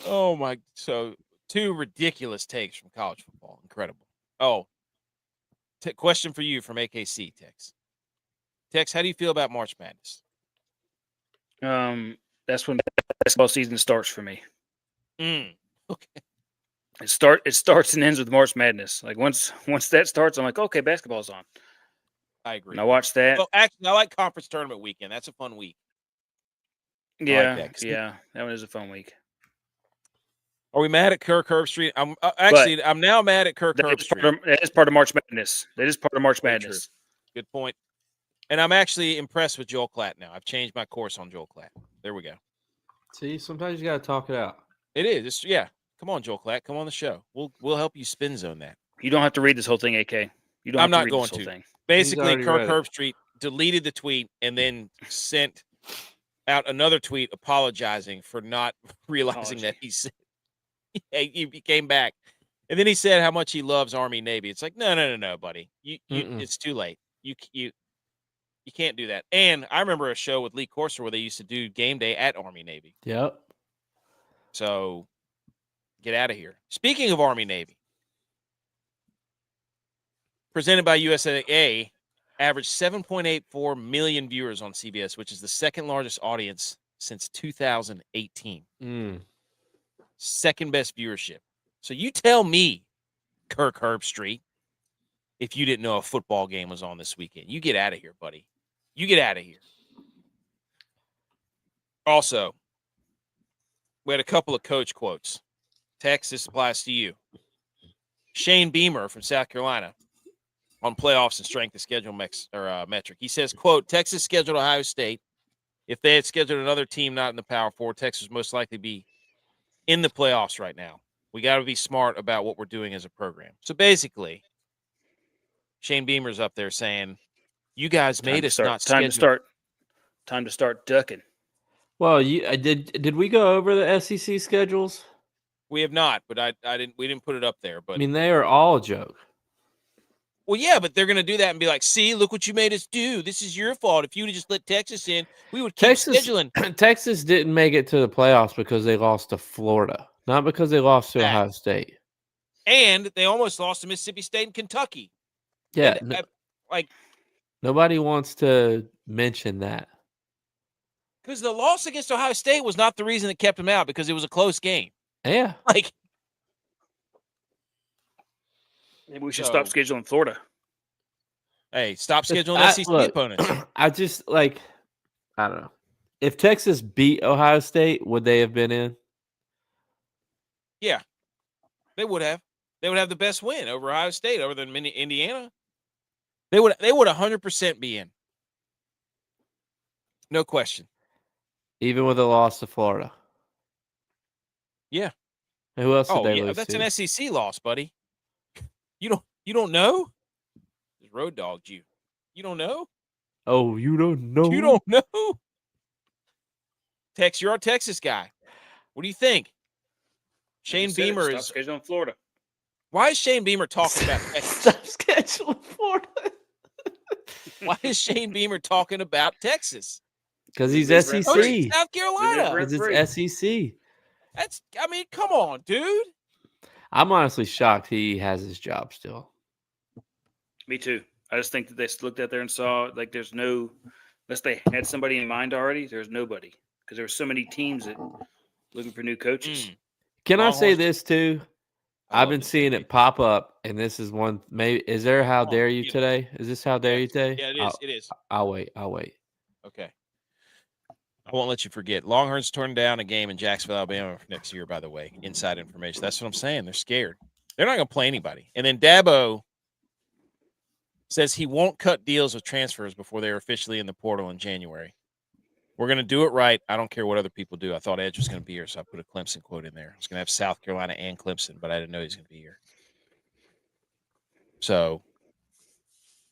Oh my! So 2 ridiculous takes from college football. Incredible. Oh, question for you from AKC, Tex. Tex, how do you feel about March Madness? That's when basketball season starts for me. Okay. It starts and ends with March Madness. Like once that starts, I'm like, okay, basketball's on. I agree. And I watch that. Well, actually, I like conference tournament weekend. That's a fun week. Yeah, like that. yeah, that one is a fun week. Are we mad at Kirk Herbstreit? I'm now mad at Kirk Herbstreit. That is part of March Madness. That is part of March Very Madness. True. Good point. And I'm actually impressed with Joel Klatt now. I've changed my course on Joel Klatt. There we go. See, sometimes you got to talk it out. It is. Come on, Joel Klatt. Come on the show. We'll help you spin zone that. You don't have to read this whole thing, AK. You don't. I'm have not to read going this whole to. thing. Basically, Kirk Herbstreit deleted the tweet and then sent out another tweet apologizing for not realizing that he came back. And then he said how much he loves Army Navy. It's like, no, buddy. It's too late. You can't do that. And I remember a show with Lee Corser where they used to do game day at Army Navy. Yep. So get out of here. Speaking of Army Navy, presented by USA, averaged 7.84 million viewers on CBS, which is the second largest audience since 2018. Second best viewership. So you tell me, Kirk Herbstreit, if you didn't know a football game was on this weekend. You get out of here, buddy. You get out of here. Also, we had a couple of coach quotes. Tex, this applies to you. Shane Beamer from South Carolina on playoffs and strength of schedule metric. He says, quote, Texas scheduled Ohio State. If they had scheduled another team not in the Power Four, Texas would most likely be in the playoffs right now. We got to be smart about what we're doing as a program. So basically, Shane Beamer's up there saying, you guys made us not schedule. Time to start ducking. Well, did we go over the SEC schedules? We have not, but we didn't put it up there. But I mean, they are all a joke. Well, yeah, but they're going to do that and be like, see, look what you made us do. This is your fault. If you would have just let Texas in, we would keep scheduling. Texas didn't make it to the playoffs because they lost to Florida, not because they lost to Ohio State. And they almost lost to Mississippi State and Kentucky. Yeah. Nobody wants to mention that. Because the loss against Ohio State was not the reason that kept them out, because it was a close game. Yeah. Maybe we should stop scheduling Florida. Hey, stop scheduling SEC opponents. I don't know. If Texas beat Ohio State, would they have been in? Yeah, they would have. They would have the best win over Ohio State, over than Indiana. They would 100% be in. No question. Even with a loss to Florida. Yeah. And who else did they lose that's to? an SEC loss, buddy. You don't know? Just road dogged you. You don't know? Oh, you don't know? You don't know? Tex, you're our Texas guy. What do you think? Shane Beamer is scheduling Florida. Why is Shane Beamer talking about Texas? Stop scheduling Florida. Why is Shane Beamer talking about Texas? Because he's SEC. South Carolina. Because it's SEC. Come on, dude. I'm honestly shocked he has his job still. Me too. I just think that they looked out there and saw, there's no, unless they had somebody in mind already, there's nobody. Because there were so many teams that looking for new coaches. Can I say this too? I've been seeing it pop up, and this is one. Maybe is there How Dare You today? Is this How Dare You today? Yeah, it is. I'll wait. Okay. I won't let you forget. Longhorns turned down a game in Jacksonville, Alabama for next year, by the way. Inside information. That's what I'm saying. They're scared. They're not going to play anybody. And then Dabo says he won't cut deals with transfers before they're officially in the portal in January. We're going to do it right. I don't care what other people do. I thought Edge was going to be here, so I put a Clemson quote in there. I was going to have South Carolina and Clemson, but I didn't know he was going to be here. So,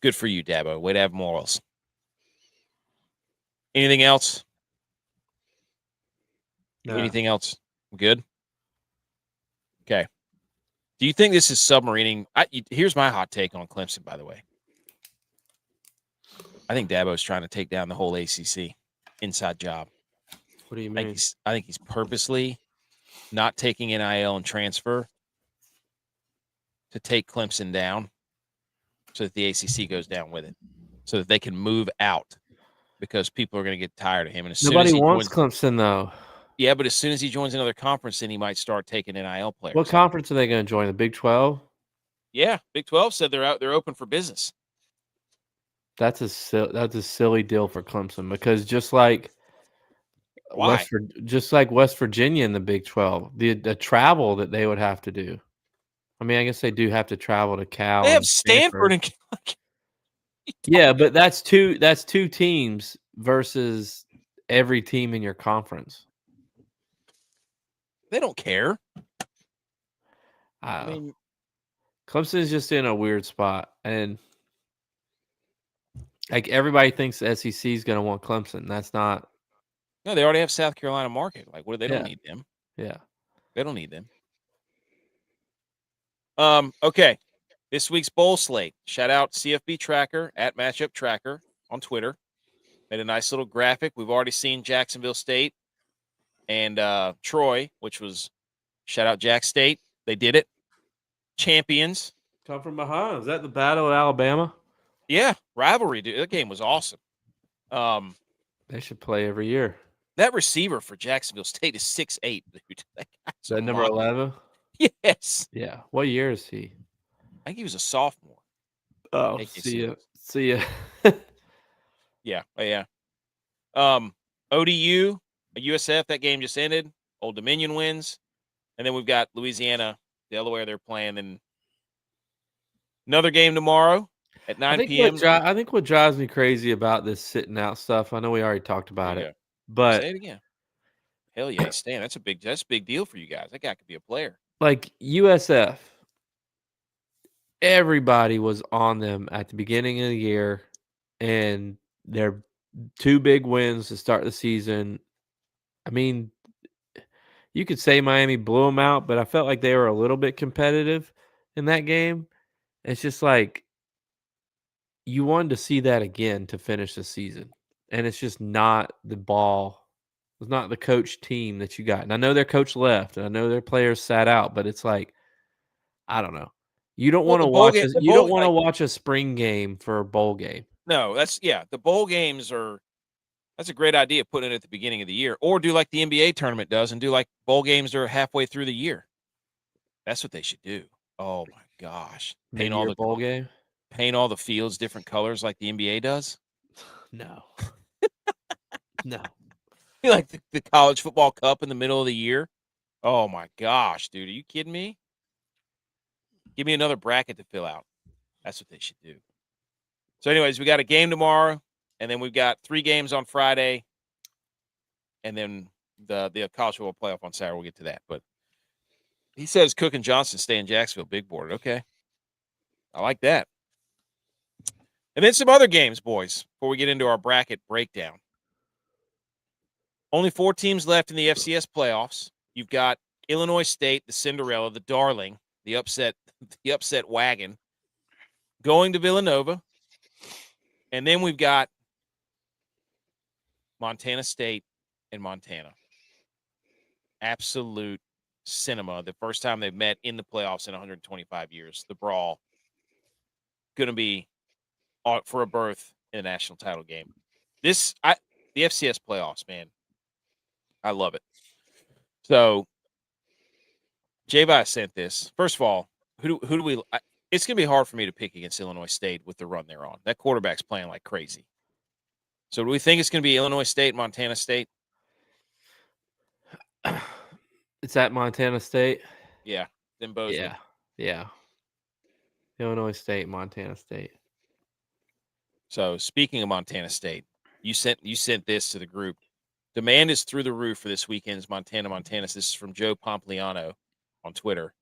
good for you, Dabo. Way to have morals. Anything else? No. Anything else? Good? Okay. Do you think this is submarining? Here's my hot take on Clemson, by the way. I think Dabo's trying to take down the whole ACC. Inside job. What do you mean? I think he's purposely not taking NIL and transfer to take Clemson down so that the ACC goes down with it. so that they can move out because people are going to get tired of him. And as soon Nobody as he wants joins, Clemson, though. yeah, but as soon as he joins another conference, then he might start taking NIL players. What conference are they going to join? The Big 12? Yeah, Big 12 said they're out. They're open for business. That's a silly deal for Clemson because just like Why? West Virginia in the Big 12, the travel that they would have to do. I mean, I guess they do have to travel to Cal. They have and Stanford and yeah, but that's two teams versus every team in your conference. they don't care. I mean, Clemson's just in a weird spot, and like everybody thinks the SEC is going to want Clemson. That's not. No, they already have South Carolina market. Like, what? They don't need them. Yeah, they don't need them. Okay. This week's bowl slate. Shout out CFB Tracker at Matchup Tracker on Twitter. Made a nice little graphic. We've already seen Jacksonville State and Troy, which was shout out Jack State. They did it. Champions. Come from behind. Is that the Battle of Alabama? Yeah, rivalry, dude. That game was awesome. They should play every year. That receiver for Jacksonville State is 6'8", dude. Is that number 11? Yes. Yeah. What year is he? I think he was a sophomore. Oh, see ya. Yeah. Oh, yeah. ODU, USF, that game just ended. Old Dominion wins. And then we've got Louisiana, Delaware, they're playing. And another game tomorrow at 9 p.m. I think what drives me crazy about this sitting out stuff, I know we already talked about it, but say it again. Hell yeah, Stan. That's a big deal for you guys. That guy could be a player. Like USF, everybody was on them at the beginning of the year, and their 2 big wins to start the season. I mean, you could say Miami blew them out, but I felt like they were a little bit competitive in that game. It's just like you wanted to see that again to finish the season, and it's just not the ball. It's not the coach team that you got. And I know their coach left, and I know their players sat out, but it's like, I don't know. You don't want to watch. You don't want to watch a spring game for a bowl game. No, the bowl games are. That's a great idea, putting it at the beginning of the year, or do like the NBA tournament does, and do like bowl games are halfway through the year. That's what they should do. Oh my gosh, paint all the bowl game, paint all the fields different colors like the NBA does. No, no. Like the college football cup in the middle of the year. Oh my gosh, dude, are you kidding me? Give me another bracket to fill out. That's what they should do. So, anyways, we got a game tomorrow, and then we've got 3 games on Friday, and then the college football playoff on Saturday. We'll get to that. But he says Cook and Johnson stay in Jacksonville, big board. Okay. I like that. And then some other games, boys, before we get into our bracket breakdown. Only 4 teams left in the FCS playoffs. You've got Illinois State, the Cinderella, the darling, the upset wagon, going to Villanova. And then we've got Montana State and Montana. Absolute cinema. The first time they've met in the playoffs in 125 years. The brawl. Going to be for a berth in a national title game. The FCS playoffs, man. I love it. So, J-Vi sent this. First of all, who do we – it's going to be hard for me to pick against Illinois State with the run they're on. That quarterback's playing like crazy. So, do we think it's going to be Illinois State, Montana State? It's at Montana State? Yeah, them both. Yeah. Illinois State, Montana State. So, speaking of Montana State, you sent this to the group. Demand is through the roof for this weekend's Montana. This is from Joe Pompliano on Twitter.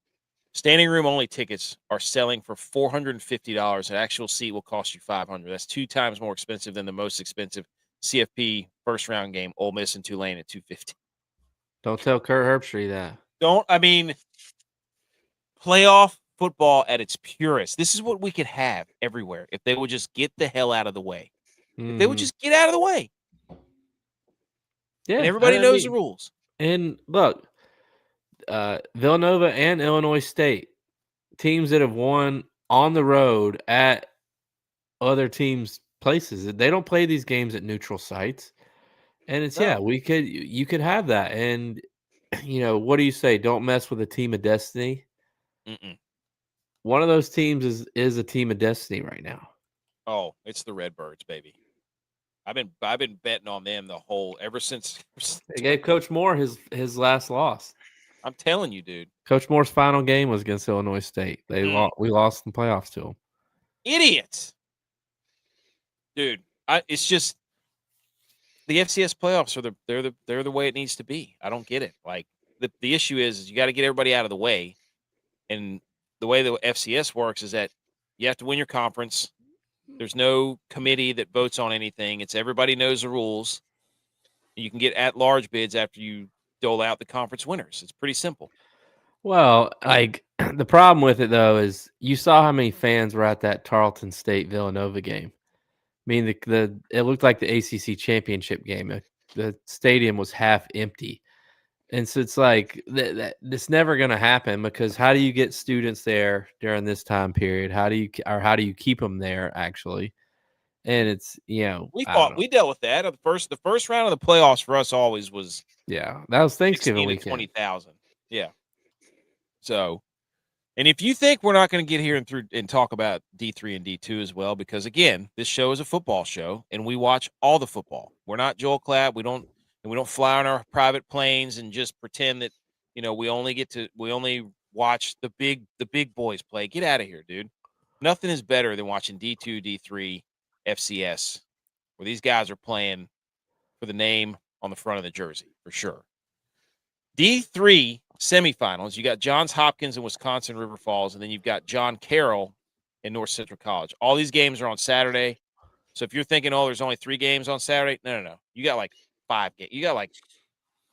Standing room only tickets are selling for $450. An actual seat will cost you $500. That's 2 times more expensive than the most expensive CFP first round game, Ole Miss and Tulane at $250. Don't tell Kirk Herbstreit that. Playoff football at its purest. This is what we could have everywhere if they would just get the hell out of the way. Mm-hmm. If they would just get out of the way. Yeah, and everybody knows the rules. And look, Villanova and Illinois State, teams that have won on the road at other teams' places. They don't play these games at neutral sites. And it's No. you could have that. And what do you say? Don't mess with a team of destiny. Mm-mm. One of those teams is a team of destiny right now. Oh, it's the Redbirds, baby. I've been betting on them ever since. They gave Coach Moore his last loss. I'm telling you, dude. Coach Moore's final game was against Illinois State. We lost in the playoffs to them. Idiots, dude. It's just the FCS playoffs they're the way it needs to be. I don't get it. Like the issue is you got to get everybody out of the way, and the way the FCS works is that you have to win your conference. There's no committee that votes on anything. It's everybody knows the rules. You can get at-large bids after you dole out the conference winners. It's pretty simple. Well, like the problem with it though is you saw how many fans were at that Tarleton State Villanova game. I mean, it looked like the ACC championship game. The stadium was half empty, and so it's like that's never going to happen because how do you get students there during this time period? How do you keep them there actually? And it's we dealt with that. The first round of the playoffs for us always was that was Thanksgiving weekend. 20,000. Yeah. So, and if you think we're not going to get here and talk about D3 and D2 as well, because again, this show is a football show and we watch all the football. We're not Joel Klatt. We don't fly on our private planes and just pretend that, we only watch the big boys play. Get out of here, dude. Nothing is better than watching D2, D3, FCS, where these guys are playing for the name on the front of the jersey, for sure. D3 semifinals, you got Johns Hopkins and Wisconsin River Falls, and then you've got John Carroll and North Central College. All these games are on Saturday. So if you're thinking, there's only 3 games on Saturday, no. You got like 5 games. You got like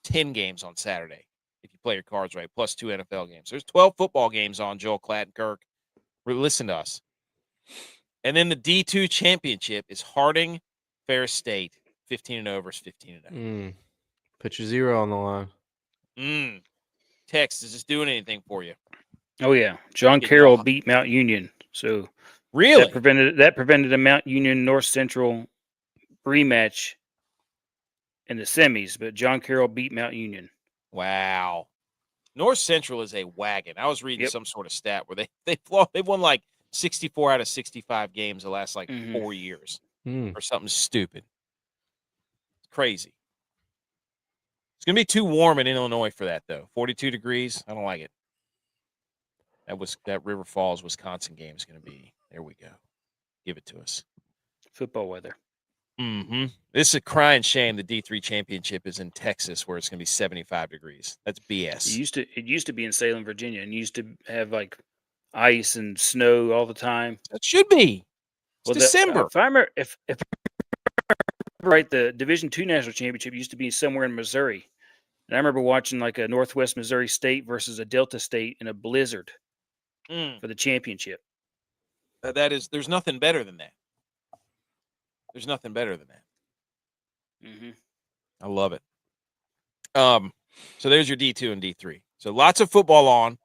10 games on Saturday if you play your cards right, plus 2 NFL games. There's 12 football games on, Joel Klatt and Kirk. Listen to us. And then the D2 championship is Harding, Ferris State, 15-0 versus 15-0. Put your 0 on the line. Tex, is this doing anything for you? Oh yeah, John Carroll beat Mount Union, so really that prevented a Mount Union North Central rematch in the semis. But John Carroll beat Mount Union. Wow, North Central is a wagon. I was reading some sort of stat where they won like 64 out of 65 games the last 4 years or something stupid. It's crazy. It's going to be too warm in Illinois for that, though. 42 degrees. I don't like it. That River Falls, Wisconsin game is going to be. There we go. Give it to us. Football weather. This is a crying shame the D3 championship is in Texas where it's going to be 75 degrees. That's BS. It used to be in Salem, Virginia, and used to have like ice and snow all the time. That should be. It's December. If right, the Division II National Championship used to be somewhere in Missouri. And I remember watching like a Northwest Missouri State versus a Delta State in a blizzard for the championship. There's nothing better than that. There's nothing better than that. I love it. So there's your D2 and D3. So lots of football on.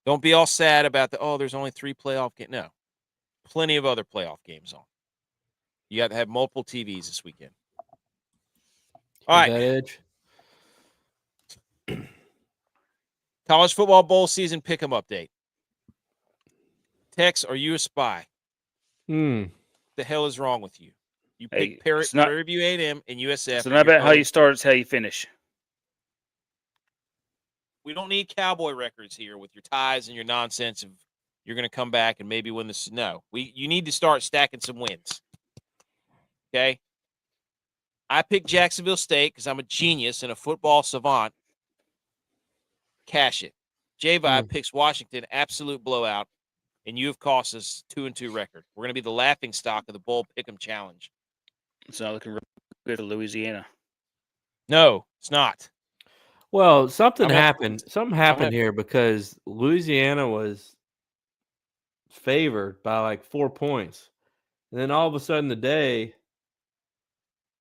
Don't be all sad about there's only 3 playoff games. No, plenty of other playoff games on. You got to have multiple TVs this weekend. All right. That edge. College football bowl season pick'em update. Tex, are you a spy? The hell is wrong with you? You pick Prairie View A&M and USF. It's not about how you start; it's how you finish. We don't need cowboy records here with your ties and your nonsense of you're going to come back and maybe win this. No, you need to start stacking some wins. Okay. I picked Jacksonville State because I'm a genius and a football savant. Cash it. J-Vibe picks Washington, absolute blowout, and you have cost us 2-2 record. We're going to be the laughing stock of the Bowl Pick'em Challenge. It's not looking good for Louisiana. No, it's not. Well, something happened. Something happened here because Louisiana was favored by like 4 points. And then all of a sudden today,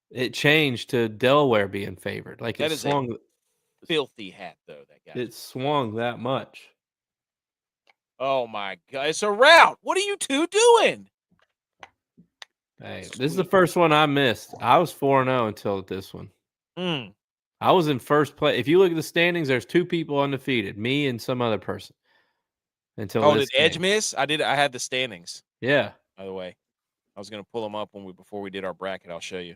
it changed to Delaware being favored. Like that it swung. Filthy hat, though, that guy. It swung that much. Oh, my God. It's a rout. What are you two doing? Hey, this is the first one I missed. I was 4-0 until this one. I was in first place. If you look at the standings, there's 2 people undefeated, me and some other person. Until did Edge miss? I had the standings. Yeah. By the way, I was going to pull them up before we did our bracket. I'll show you.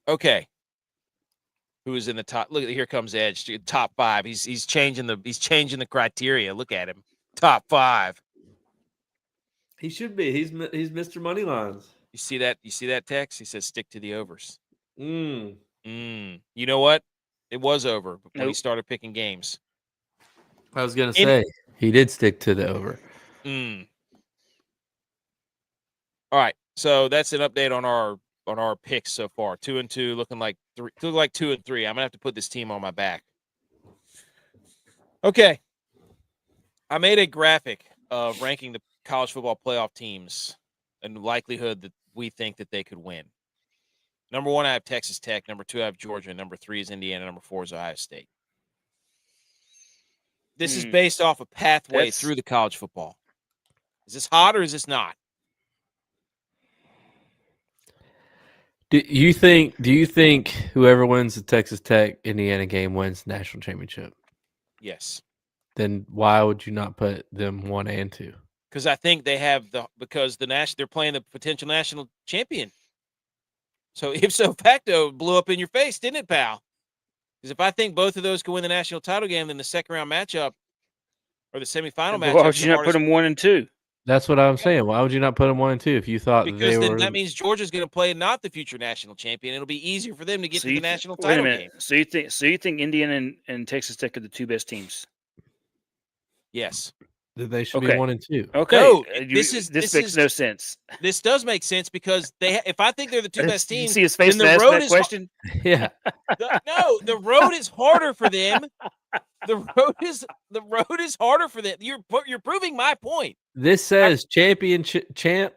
Okay. Who is in the top? Look, here comes Edge. Top 5. He's changing the criteria. Look at him. Top 5. He should be. He's Mr. Moneylines. You see that? You see that text? He says stick to the overs. You know what? It was over when he started picking games. I was gonna say he did stick to the over. All right, so that's an update on our picks so far. 2-2, looking like 2-3. I'm gonna have to put this team on my back. Okay, I made a graphic of ranking the college football playoff teams and the likelihood that we think that they could win. Number 1, I have Texas Tech. Number 2, I have Georgia. Number 3 is Indiana. Number 4 is Ohio State. This is based off a pathway through the college football. Is this hot or is this not? Do you think whoever wins the Texas Tech Indiana game wins the national championship? Yes. Then why would you not put them 1 and 2? Because I think they have they're playing the potential national champion. So ipso facto blew up in your face, didn't it, pal? Because if I think both of those can win the national title game, then the second round matchup or the semifinal matchup. Why would you not put them 1 and 2? That's what I'm saying. Why would you not put them 1 and 2 if you thought because then that means Georgia's going to play not the future national champion. It'll be easier for them to get to the national title game. So you think Indiana and Texas Tech are the 2 best teams? Yes. They should be 1 and 2. Okay. No, this makes no sense. This does make sense because if I think they're the 2 best teams, you see his face then the road is question. Yeah. The road is harder for them. The road is harder for them. You're proving my point. This says champ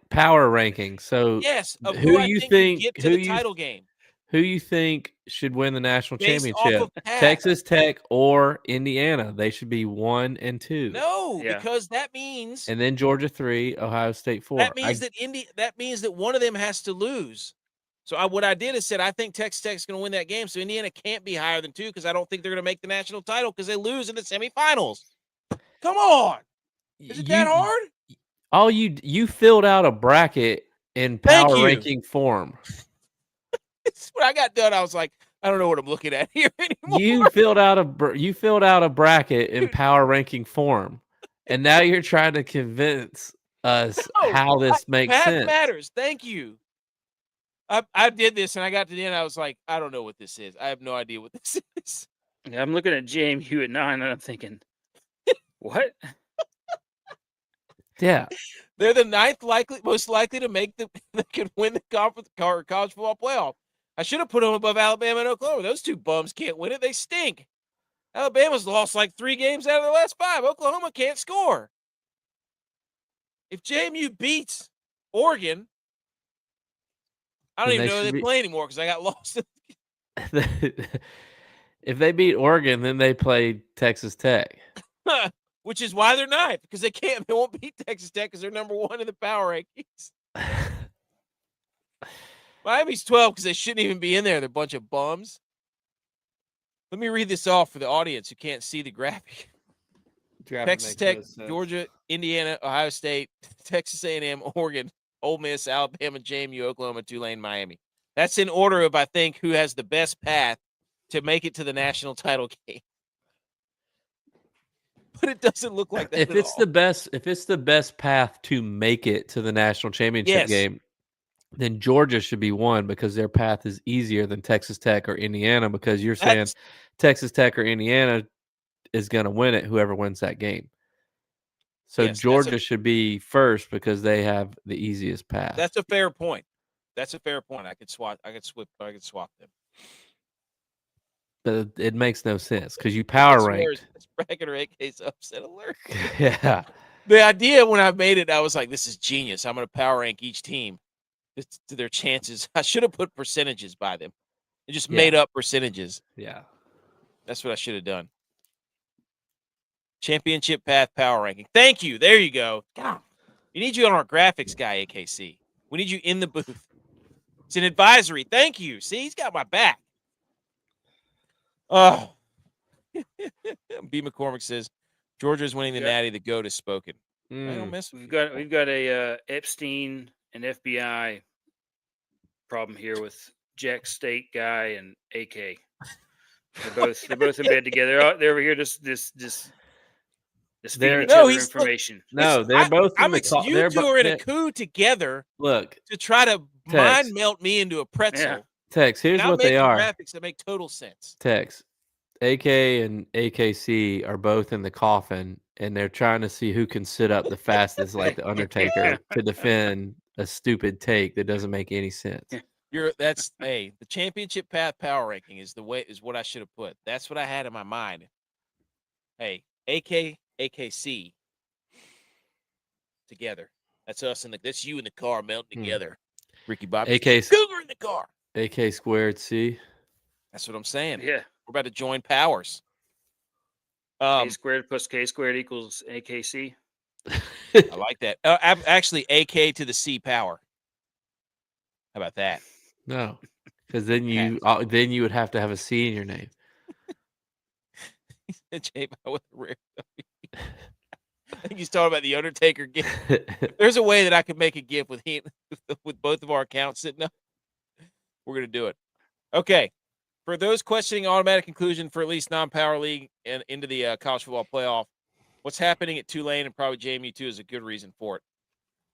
power ranking. So yes, who you think get to the title game? Who you think should win the national Based championship? off of Texas Tech or Indiana? They should be 1 and 2. No, because that means and then Georgia 3, Ohio State 4. That means that means that one of them has to lose. So what I did is said I think Texas Tech's going to win that game. So Indiana can't be higher than 2 because I don't think they're going to make the national title because they lose in the semifinals. Come on, is it that hard? You filled out a bracket in power ranking form. When I got done, I was like, I don't know what I'm looking at here anymore. You filled out a bracket in power ranking form, and now you're trying to convince us how this makes sense. Matters. Thank you. I did this, and I got to the end. I was like, I don't know what this is. I have no idea what this is. Yeah, I'm looking at JMU at 9, and I'm thinking, what? Yeah, they're the 9th most likely to make that could win the college football playoff. I should have put them above Alabama and Oklahoma. Those 2 bums can't win it. They stink. Alabama's lost like 3 games out of the last 5. Oklahoma can't score. If JMU beats Oregon, I don't even know they play anymore because I got lost. If they beat Oregon, then they play Texas Tech. Which is why they're 9th, because they won't beat Texas Tech because they're number 1 in the power rankings. Miami's 12 because they shouldn't even be in there. They're a bunch of bums. Let me read this off for the audience who can't see the graphic. Texas Tech, Georgia, Indiana, Ohio State, Texas A&M, Oregon, Ole Miss, Alabama, JMU, Oklahoma, Tulane, Miami. That's in order of, I think, who has the best path to make it to the national title game. But it doesn't look like that. If it's the best path to make it to the national championship game, then Georgia should be 1 because their path is easier than Texas Tech or Indiana because you're saying Texas Tech or Indiana is going to win it, whoever wins that game. So Georgia should be first because they have the easiest path. That's a fair point. I could swap them. But it makes no sense because you power ranked. Bracket or 8K's upset alert. Yeah. The idea when I made it, I was like, this is genius. I'm going to power rank each team to their chances. I should have put percentages by them. I just made up percentages. Yeah. That's what I should have done. Championship path power ranking. Thank you. There you go. God. We need you on our graphics guy, AKC. We need you in the booth. It's an advisory. Thank you. See, he's got my back. Oh. B. McCormick says, Georgia is winning the natty. The GOAT has spoken. I don't mess with We've got a Epstein and FBI problem here with Jack State guy and AK. They're both in bed together. They're over here just feeding each other information. They're both. You two are in a coup together. Look, to try to mind melt me into a pretzel. Yeah. Tex, here's what they are. Graphics that make total sense. Tex, AK and AKC are both in the coffin, and they're trying to see who can sit up the fastest, like the Undertaker, to defend a stupid take that doesn't make any sense. The championship path power ranking is what I should have put. That's what I had in my mind. Hey, AKC together. That's us that's you in the car melting together. Ricky Bobby, Cougar in the car. AK squared C. That's what I'm saying. Yeah. We're about to join powers. A squared plus K squared equals AKC. I like that. Actually, AK to the C power. How about that? No, because then you would have to have a C in your name. with rare I think he's talking about the Undertaker gift. There's a way that I could make a gift with both of our accounts sitting up. We're gonna do it. Okay. For those questioning automatic inclusion for at least non-power league and into the college football playoff, what's happening at Tulane and probably JMU2 is a good reason for it.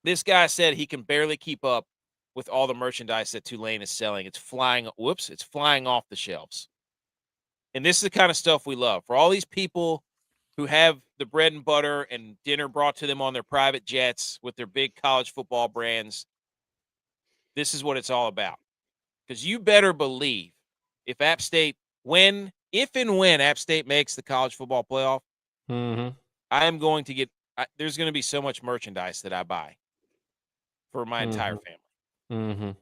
This guy said he can barely keep up with all the merchandise that Tulane is selling. It's flying off the shelves. And this is the kind of stuff we love. For all these people who have the bread and butter and dinner brought to them on their private jets with their big college football brands, this is what it's all about. Because you better believe if App State, if and when App State makes the college football playoff, I am going to there's going to be so much merchandise that I buy for my entire family.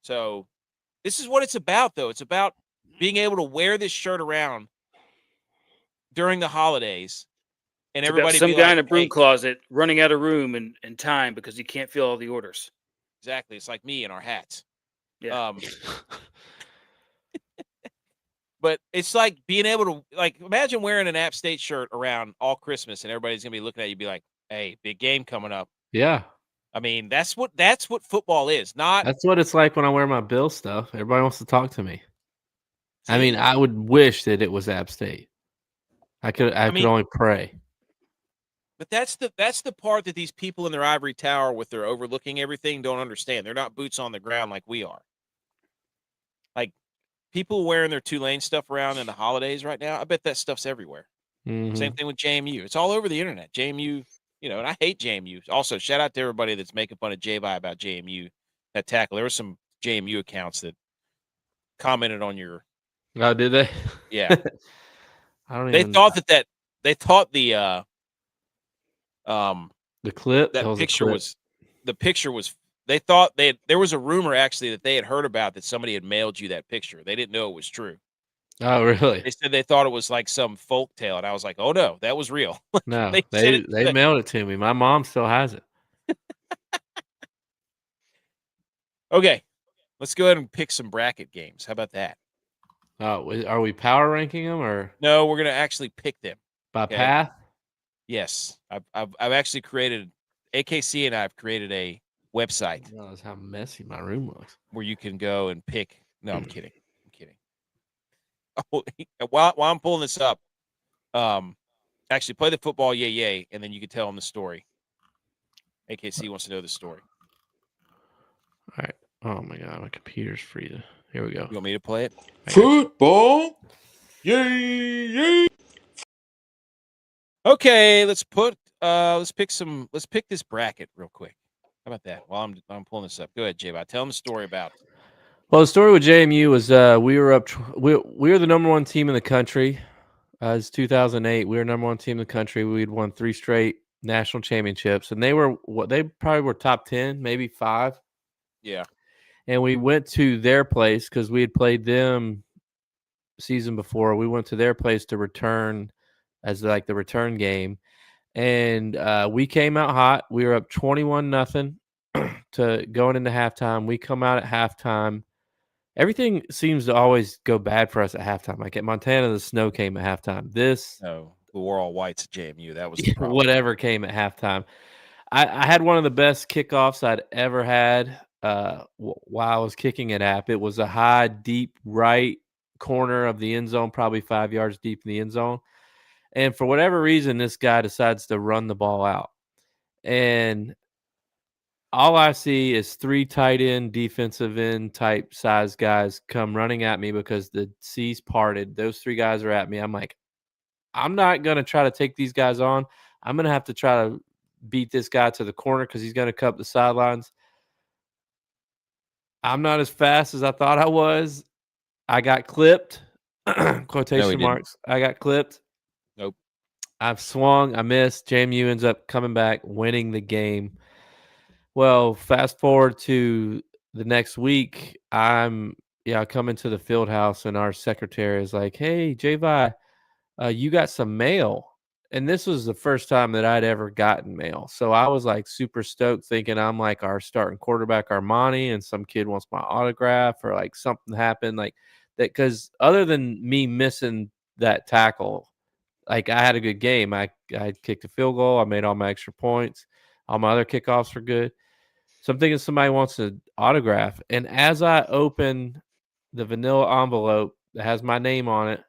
So this is what it's about, though. It's about being able to wear this shirt around during the holidays, and everybody some guy in a broom closet running out of room and time because he can't fill all the orders. Exactly. It's like me and our hats. Yeah. But it's like being able to, imagine wearing an App State shirt around all Christmas and everybody's going to be looking at you be like, hey, big game coming up. Yeah. I mean, that's what football is. That's what it's like when I wear my Bill stuff. Everybody wants to talk to me. I mean, I would wish that it was App State. I could only pray. But that's the part that these people in their ivory tower with their overlooking everything don't understand. They're not boots on the ground like we are. Like, people wearing their Tulane stuff around in the holidays right now, I bet that stuff's everywhere. Same thing with JMU. It's all over the internet. JMU, and I hate JMU. Also, shout out to everybody that's making fun of J-Vi about JMU, that tackle. There were some JMU accounts that commented on your. Oh, did they? Yeah. They thought the clip, that picture was, the picture was, they thought there was a rumor actually that they had heard about that somebody had mailed you that picture. They didn't know it was true. Oh, really? They said they thought it was like some folk tale. And I was like, oh no, that was real. No, they mailed it to me. My mom still has it. Okay. Let's go ahead and pick some bracket games. How about that? Oh, are we power ranking them or? No, we're going to actually pick them. By path? Yes. I've actually created, AKC and I have created a website. Realize how messy my room looks. Where you can go and pick. No, I'm kidding. Oh, while I'm pulling this up, actually play the football yay, and then you can tell them the story. AKC wants to know the story. All right. Oh my God, my computer's freezing. Here we go. You want me to play it? Football, yay! Okay, let's pick this bracket real quick. How about that? While I'm pulling this up, go ahead, J-Bot. Tell them the story about it. Well, the story with JMU was we were the number one team in the country. It's 2008. We were number one team in the country. We'd won 3 straight national championships, and they probably were top 10, maybe 5. Yeah. And we went to their place because we had played them season before. We went to their place to return as like the return game. And we came out hot. We were up 21-0 to going into halftime. We come out at halftime. Everything seems to always go bad for us at halftime. Like at Montana, the snow came at halftime. This, No, we were all whites at JMU. That was the problem. whatever came at halftime. I had one of the best kickoffs I'd ever had while I was kicking at App. It was a high, deep right corner of the end zone, probably 5 yards deep in the end zone. And for whatever reason, this guy decides to run the ball out. And all I see is 3 tight end, defensive end type size guys come running at me because the seas parted. Those 3 guys are at me. I'm like, I'm not going to try to take these guys on. I'm going to have to try to beat this guy to the corner because he's going to cut the sidelines. I'm not as fast as I thought I was. I got clipped. Quotation marks. I got clipped. Nope. I've swung. I missed. JMU ends up coming back, winning the game. Well, fast forward to the next week. I'm coming to the field house, and our secretary is like, "Hey, J-Vi, you got some mail." And this was the first time that I'd ever gotten mail. So I was like super stoked, thinking I'm like our starting quarterback, Armani, and some kid wants my autograph or like something happened like that. Because other than me missing that tackle, like I had a good game. I kicked a field goal. I made all my extra points. All my other kickoffs were good. So I'm thinking somebody wants an autograph. And as I open the vanilla envelope that has my name on it,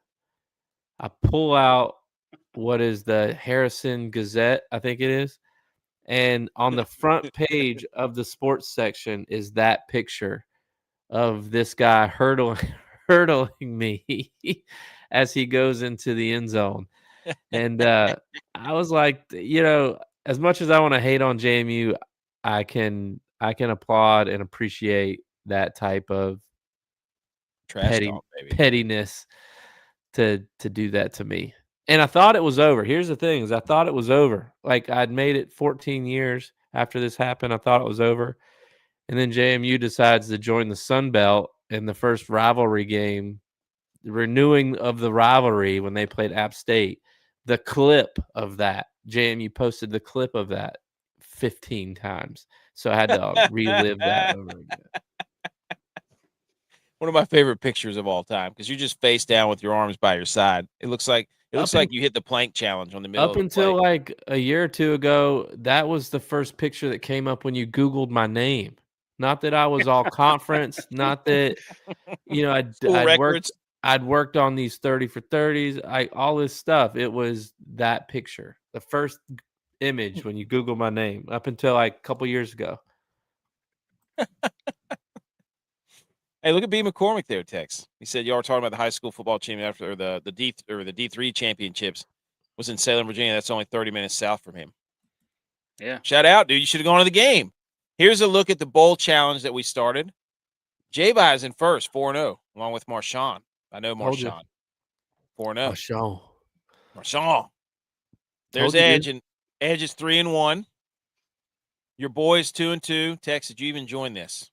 I pull out what is the Harrison Gazette, I think it is. And on the front page of the sports section is that picture of this guy hurdling me as he goes into the end zone. And I was like, as much as I want to hate on JMU, I can applaud and appreciate that type of pettiness to do that to me. And I thought it was over. Here's the thing: I thought it was over. Like I'd made it 14 years after this happened. I thought it was over, and then JMU decides to join the Sun Belt in the first rivalry game, the renewing of the rivalry when they played App State. The clip of that, JMU posted the clip of that 15 times, so I had to relive that over again. One of my favorite pictures of all time because you're just face down with your arms by your side. It looks like you hit the plank challenge on the middle. Up until like a year or two ago, that was the first picture that came up when you Googled my name. Not that I was all conference, not that I'd worked on these 30 for 30s, all this stuff. It was that picture, the first image when you Google my name, up until like a couple years ago. Hey, look at B. McCormick there, Tex. He said y'all were talking about the high school football team after the D3 championships was in Salem, Virginia. That's only 30 minutes south from him. Yeah. Shout out, dude. You should have gone to the game. Here's a look at the bowl challenge that we started. J-Bi is in first, 4-0, along with Marshawn. I know Marshawn. 4-0. Marshawn. There's Edge, and Edge is 3-1. Your boy's 2-2. Tex, did you even join this?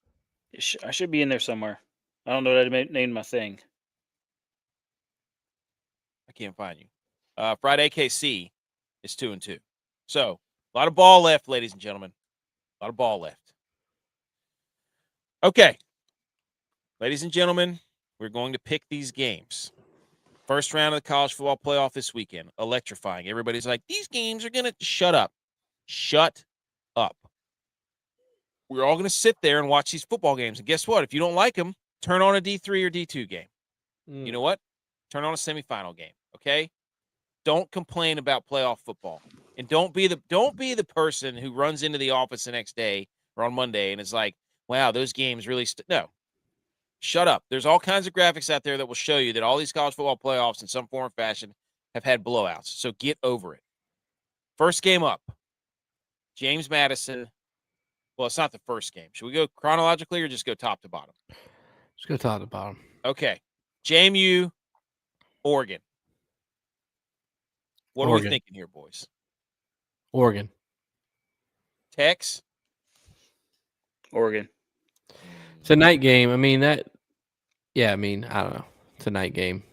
I should be in there somewhere. I don't know what I named my thing. I can't find you. Friday KC is 2-2. So a lot of ball left, ladies and gentlemen. A lot of ball left. Okay. Ladies and gentlemen, we're going to pick these games. First round of the college football playoff this weekend. Electrifying. Everybody's like, these games are going to shut up. Shut up. We're all going to sit there and watch these football games. And guess what? If you don't like them, turn on a D3 or D2 game. You know what? Turn on a semifinal game. Okay? Don't complain about playoff football. And don't be the person who runs into the office the next day or on Monday and is like, wow, those games really no. Shut up. There's all kinds of graphics out there that will show you that all these college football playoffs in some form or fashion have had blowouts. So get over it. First game up. James Madison. Well, it's not the first game. Should we go chronologically or just go top to bottom? Let's go top to bottom. Okay. JMU, Oregon. What are we thinking here, boys? Oregon. Tex? Oregon. It's a night game. I don't know. It's a night game.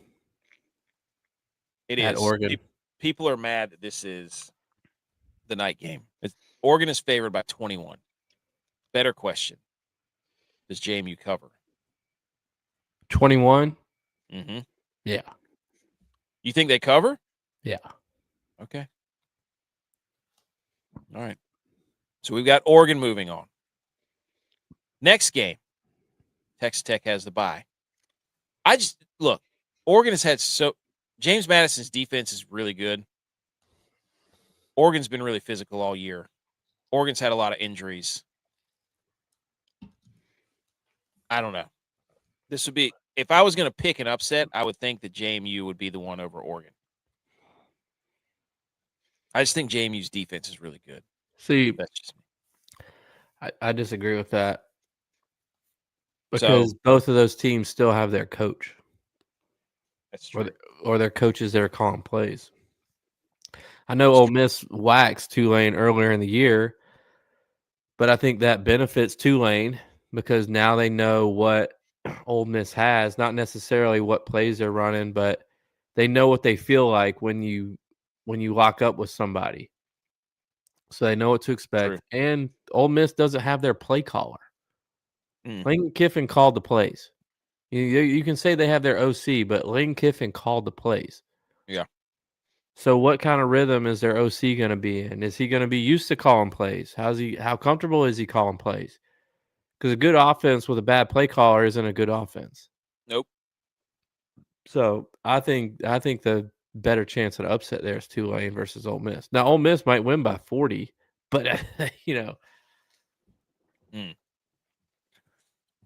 It at is. Oregon. People are mad that this is the night game. Oregon is favored by 21. Better question. Does JMU cover? 21? Mm-hmm. Yeah. You think they cover? Yeah. Okay. All right. So we've got Oregon moving on. Next game, Texas Tech has the bye. Look, Oregon has had James Madison's defense is really good. Oregon's been really physical all year. Oregon's had a lot of injuries. I don't know. This would be, if I was going to pick an upset, I would think that JMU would be the one over Oregon. I just think JMU's defense is really good. See, That's just me. I disagree with that because both of those teams still have their coach. That's true. Or their coaches that are calling plays. I know Ole Miss waxed Tulane earlier in the year, but I think that benefits Tulane because now they know what Ole Miss has, not necessarily what plays they're running, but they know what they feel like when you lock up with somebody. So they know what to expect. True. And Ole Miss doesn't have their play caller. Mm. Lane Kiffin called the plays. You can say they have their OC, but Lane Kiffin called the plays. Yeah. So what kind of rhythm is their OC going to be in? Is he going to be used to calling plays? How comfortable is he calling plays? Because a good offense with a bad play caller isn't a good offense. Nope. So I think the better chance at upset there is Tulane versus Ole Miss. Now Ole Miss might win by 40, but you know.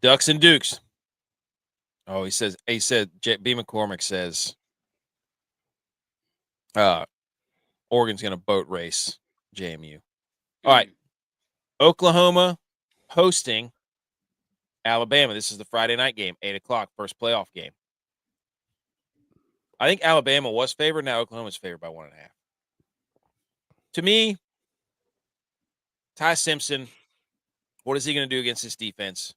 Ducks and Dukes. Oh, he said B. McCormick says Oregon's going to boat race JMU. All right. Oklahoma hosting Alabama. This is the Friday night game, 8:00, first playoff game. I think Alabama was favored. Now Oklahoma's favored by 1.5. To me, Ty Simpson, what is he going to do against this defense?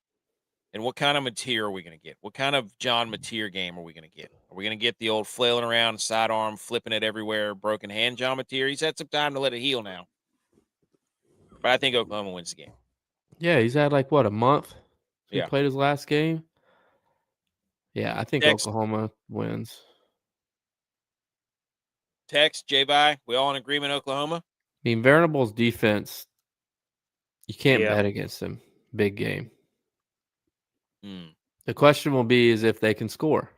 And what kind of material are we going to get? What kind of John Mateer game are we going to get? Are we going to get the old flailing around, sidearm, flipping it everywhere, broken hand John Mateer? He's had some time to let it heal now. But I think Oklahoma wins the game. Yeah, he's had like, what, a month? He Yeah. played his last game? Yeah, I think Oklahoma wins. Tex, J-Bye, we all in agreement Oklahoma? I mean, Venables' defense, you can't bet against him. Big game. The question will be is if they can score.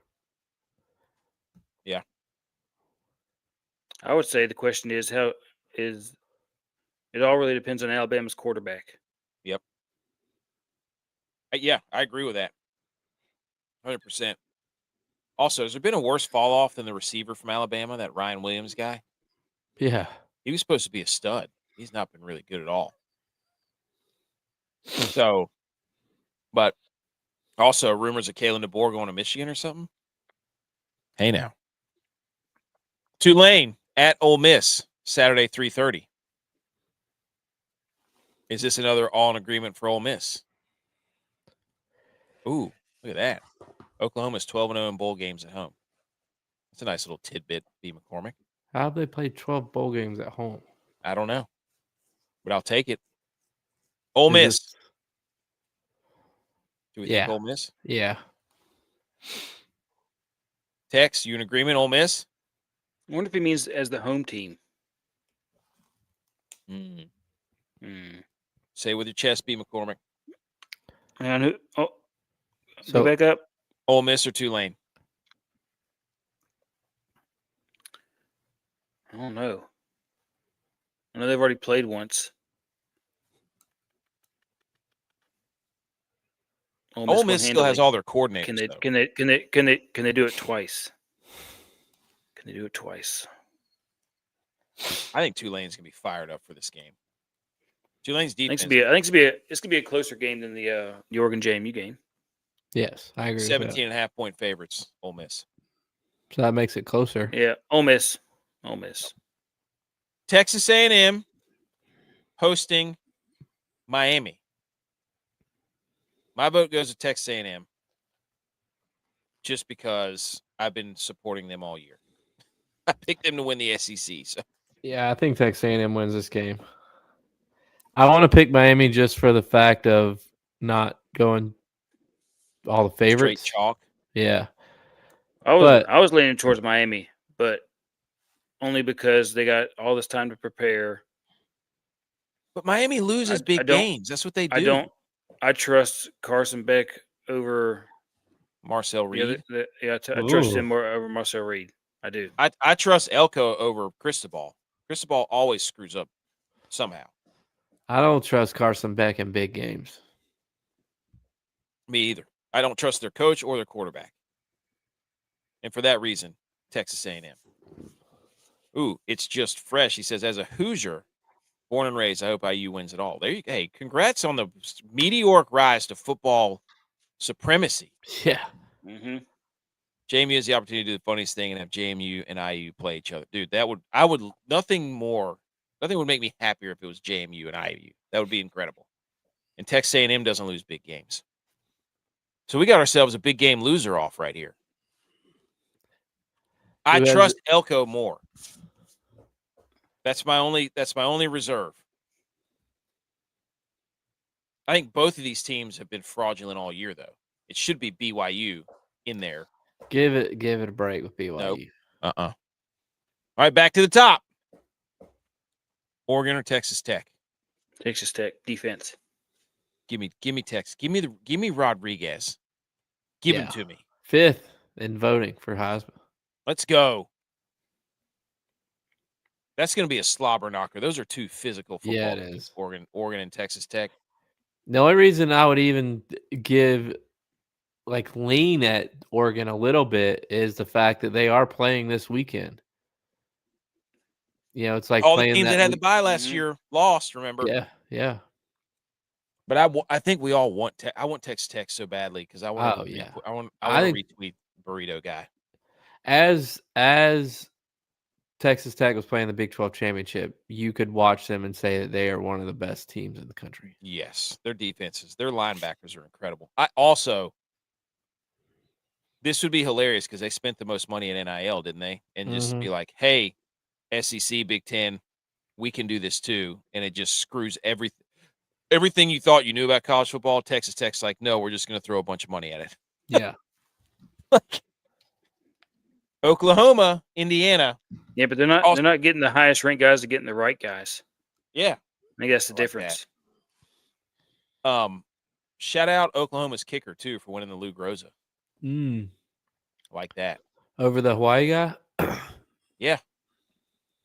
Yeah. I would say the question is it all really depends on Alabama's quarterback. Yep. Yeah, I agree with that. 100%. Also, has there been a worse fall off than the receiver from Alabama, that Ryan Williams guy? Yeah. He was supposed to be a stud. He's not been really good at all. So, but also rumors of Kalen DeBoer going to Michigan or something. Hey now. Tulane at Ole Miss, Saturday, 3:30. Is this another all in agreement for Ole Miss? Ooh, look at that. Oklahoma's 12-0 in bowl games at home. That's a nice little tidbit, B. McCormick. How have they played 12 bowl games at home? I don't know, but I'll take it. Ole Miss. Do we think Ole Miss? Yeah. Tex, you in agreement, Ole Miss? I wonder if he means as the home team. Say with your chest, B. McCormick. And go So back up. Ole Miss or Tulane? I don't know. I know they've already played once. Ole Miss still has all their coordinators. Can they do it twice? Can they do it twice? I think Tulane's gonna be fired up for this game. Tulane's defense. I think it's gonna be a closer game than the Oregon JMU game. Yes, I agree. 17.5 point favorites, Ole Miss. So that makes it closer. Yeah, Ole Miss. Texas A&M hosting Miami. My vote goes to Texas A&M just because I've been supporting them all year. I picked them to win the SEC. So Yeah, I think Texas A&M wins this game. I want to pick Miami just for the fact of not going all the Straight favorites. chalk. Yeah. I But- was leaning towards Miami, but only because they got all this time to prepare. But Miami loses I big don't- games. That's what they do. I trust Carson Beck over Marcel the Reed. other. I trust Ooh. him more over Marcel Reed. I do. I trust Elko over Cristobal. Cristobal always screws up somehow. I don't trust Carson Beck in big games. Me either. I don't trust their coach or their quarterback. And for that reason, Texas A&M. Ooh, it's just fresh. He says, as a Hoosier, born and raised, I hope IU wins it all. There you go. Hey, congrats on the meteoric rise to football supremacy. Yeah. Mm-hmm. JMU has the opportunity to do the funniest thing and have JMU and IU play each other. Dude, nothing would make me happier if it was JMU and IU. That would be incredible. And Texas A&M doesn't lose big games. So we got ourselves a big game loser off right here. I Who has trust Elko more. That's my only reserve. I think both of these teams have been fraudulent all year, though. It should be BYU in there. Give it a break with BYU. Nope. All right, back to the top. Oregon or Texas Tech? Texas Tech defense. Give me Texas. Give me Rodriguez. Give him Yeah. to me. 5th in voting for Heisman. Let's go. That's going to be a slobber knocker. Those are two physical football Yeah, it teams, is. Oregon and Texas Tech. The only reason I would even lean at Oregon a little bit is the fact that they are playing this weekend. You know, it's like All the playing teams that had the bye last Mhm. year lost, remember? Yeah. But I think we all want I want Texas Tech so badly because I want Oh, yeah. I want I to think- retweet Burrito Guy. As Texas Tech was playing the Big 12 championship, you could watch them and say that they are one of the best teams in the country. Yes, their defenses, their linebackers are incredible. This would be hilarious because they spent the most money in NIL, didn't they? And just be like, hey, SEC, Big Ten, we can do this too. And it just screws everything you thought you knew about college football. Texas Tech's like, no, we're just going to throw a bunch of money at it. Yeah. Oklahoma, Indiana. Yeah, but they're not getting the highest ranked guys; they're getting the right guys. Yeah. I think that's the I like difference. Shout out Oklahoma's kicker too for winning the Lou Groza. Like that. Over the Hawaii guy? Yeah.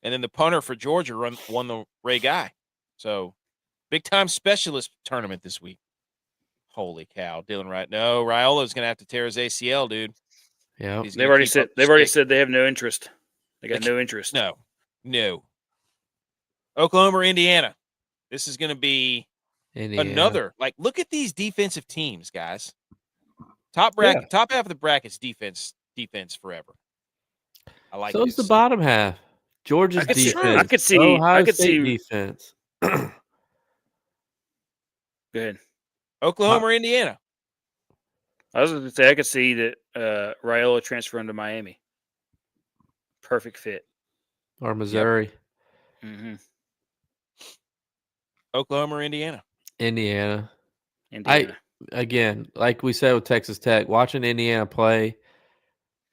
And then the punter for Georgia won the Ray Guy. So big time specialist tournament this week. Holy cow. Dylan Wright. No, Raiola's gonna have to tear his ACL, dude. Yeah. He's They've gonna already keep said up the stick. they have no interest. They got no interest. No. Oklahoma or Indiana. This is gonna be another. Like, look at these defensive teams, guys. Top bracket, top half of the bracket's defense forever. I like So is this. the bottom half. Georgia's It's defense. true. I could see Ohio State see defense. Go ahead. Oklahoma or Indiana. I was going to say I could see that Raiola transferring to Miami. Perfect fit. Or Missouri. Mm-hmm. Oklahoma or Indiana. Indiana. Indiana. Again, like we said with Texas Tech, watching Indiana play,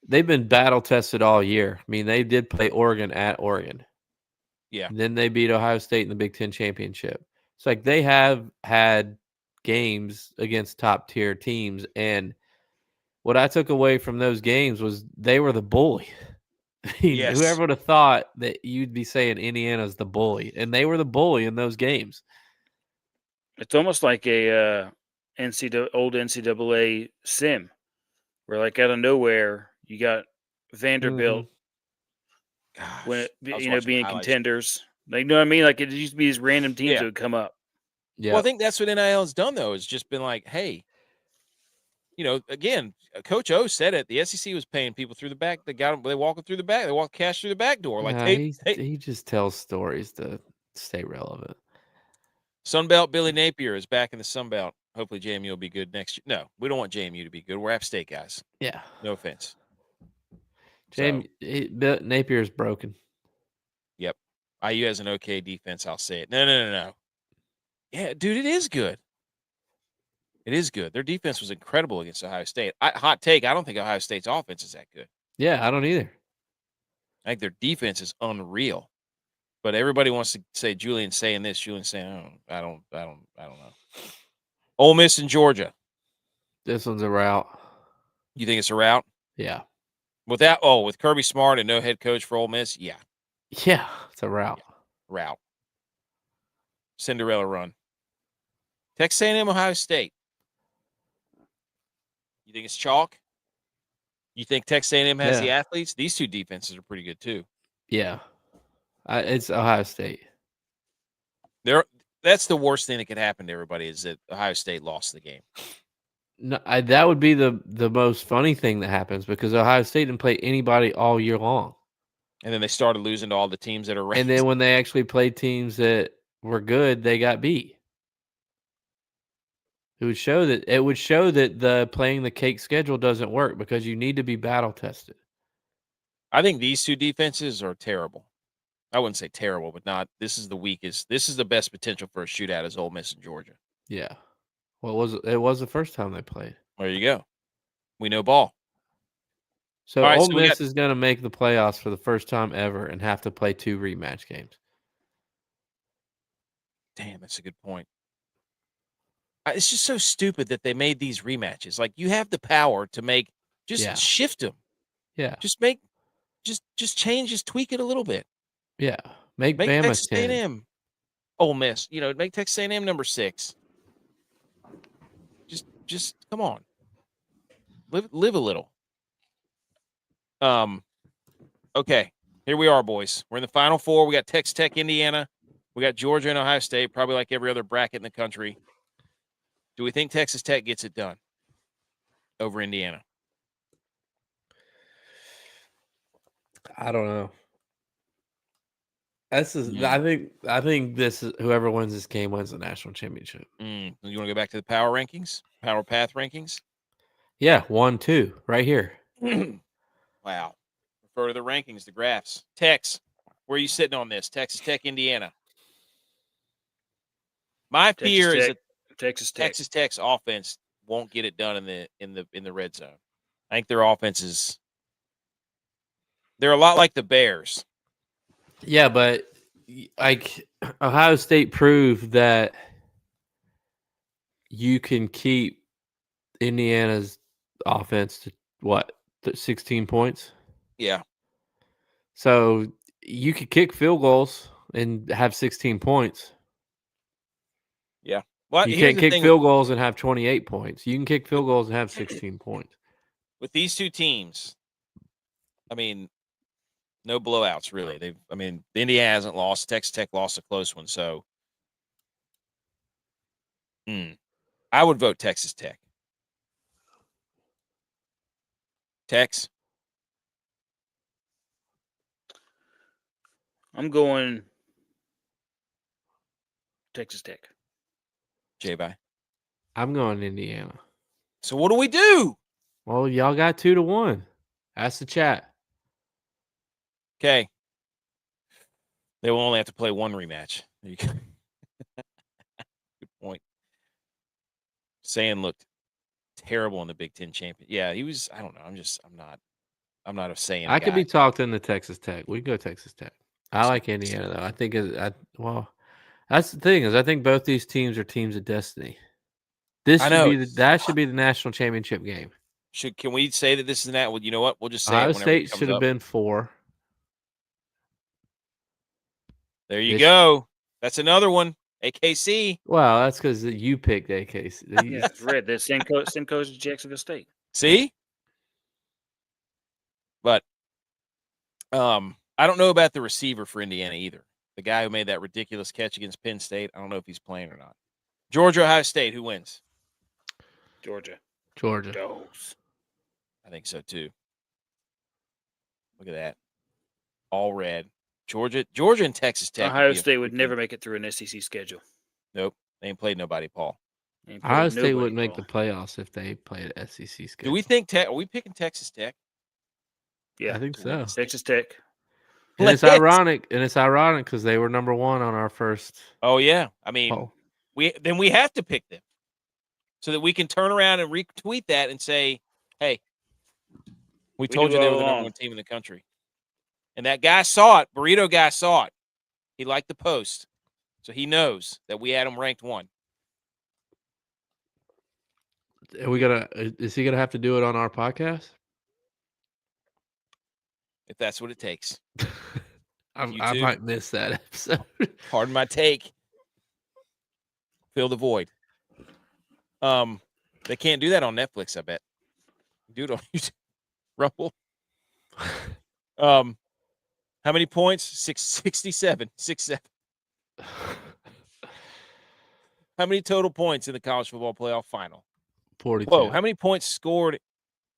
they've been battle tested all year. I mean, they did play Oregon at Oregon. Yeah. Then they beat Ohio State in the Big Ten championship. It's like they have had games against top tier teams. And what I took away from those games was they were the bully. I mean, Yes. Whoever would have thought that you'd be saying Indiana's the bully, and they were the bully in those games. It's almost like a old NCAA sim, where like out of nowhere you got Vanderbilt Gosh, when I was you know watching being highlights. contenders. Like, you know what I mean? Like it used to be these random teams that would come up. Yeah, Well, I think that's what NIL has done, though. It's just been like, hey, you know, again, Coach O said it. The SEC was paying people through the back. They got them. They walking through the back. They walk cash through the back door. Like he just tells stories to stay relevant. Sunbelt Billy Napier is back in the Sunbelt. Hopefully JMU will be good next year. No, we don't want JMU to be good. We're App State guys. Yeah, No offense. Napier's broken. Yep. IU has an okay defense. I'll say it. No. Yeah, dude, it is good. It is good. Their defense was incredible against Ohio State. Hot take, I don't think Ohio State's offense is that good. Yeah, I don't either. I think their defense is unreal. But everybody wants to say Julian's saying this. Julian's saying, I don't know. Ole Miss and Georgia. This one's a route. You think it's a route? Yeah. With Kirby Smart and no head coach for Ole Miss, yeah. Yeah, it's a route. Yeah. Route. Cinderella run. Texas A&M, Ohio State. You think it's chalk? You think Texas A&M has the athletes? These two defenses are pretty good too. Yeah. It's Ohio State. That's the worst thing that could happen to everybody is that Ohio State lost the game. No, that would be the most funny thing that happens because Ohio State didn't play anybody all year long. And then they started losing to all the teams that are ranked. And then when they actually played teams that were good, they got beat. It would show that the playing the cake schedule doesn't work because you need to be battle tested. I think these two defenses are terrible. I wouldn't say terrible, but not. This is the weakest. This is the best potential for a shootout is Ole Miss and Georgia. Yeah. Well, it was the first time they played. There you go. We know ball. So All right, Ole Miss is going to make the playoffs for the first time ever and have to play 2 rematch games. Damn, that's a good point. It's just so stupid that they made these rematches. Like you have the power to make shift them. Yeah. Just change, just tweak it a little bit. Yeah. Make Bama Texas 10. A&M, Ole Miss. Make Texas A&M number 6. Just come on. Live a little. Okay. Here we are, boys. We're in the Final Four. We got Texas Tech, Indiana. We got Georgia and Ohio State, probably like every other bracket in the country. Do we think Texas Tech gets it done over Indiana? I don't know. I think this is whoever wins this game wins the national championship. You want to go back to the power rankings, power path rankings? Yeah, 1, 2, right here. Wow. Refer to the rankings, the graphs. Tex, where are you sitting on this? Texas Tech, Indiana. My fear is that Texas Tech's offense won't get it done in the red zone. I think their offense they're a lot like the Bears. Yeah, but like Ohio State proved that you can keep Indiana's offense to 16 points? Yeah. So you could kick field goals and have 16 points. Yeah. Well, you can't kick field goals and have 28 points. You can kick field goals and have 16 points. With these two teams, no blowouts, really. Indiana hasn't lost. Texas Tech lost a close one. So I would vote Texas Tech. Tex? I'm going Texas Tech. J-Bye? I'm going Indiana. So what do we do? Well, y'all got 2-1. Ask the chat. Okay. They will only have to play one rematch. There you go. Good point. Sand looked terrible in the Big Ten champion. Yeah, he was. I don't know. I'm not a saying. I could be talked into Texas Tech. We go Texas Tech. I like Indiana though. I think that's the thing is I think both these teams are teams of destiny. That should be the national championship game. Can we say that this is that? Well, you know what? We'll just say Ohio State should have been 4. There you go. That's another one. AKC. Well, that's because you picked AKC. Yeah, it's red. The same coach as Jacksonville State. See? But I don't know about the receiver for Indiana either. The guy who made that ridiculous catch against Penn State. I don't know if he's playing or not. Georgia, Ohio State. Who wins? Georgia. Goes. I think so too. Look at that. All red. Georgia and Texas Tech. Ohio State would never make it through an SEC schedule. Nope. They ain't played nobody, Paul. Ohio State wouldn't make the playoffs if they played SEC schedule. Do we think are we picking Texas Tech? Yeah. I think so. Texas Tech. And it's Let's- ironic. And it's ironic because they were number 1 on our first Oh yeah, I mean, poll. we have to pick them so that we can turn around and retweet that and say, "Hey, we told knew you they all were the number along. 1 team in the country." And that guy saw it. Burrito guy saw it. He liked the post, so he knows that we had them ranked 1. Are we gonna? Is he gonna have to do it on our podcast? If that's what it takes. I YouTube. might miss that episode. Pardon my take. Fill the void. They can't do that on Netflix, I bet. Do it on YouTube. Rumble. How many points? 67. 6-7. How many total points in the college football playoff final? 42. Whoa, how many points scored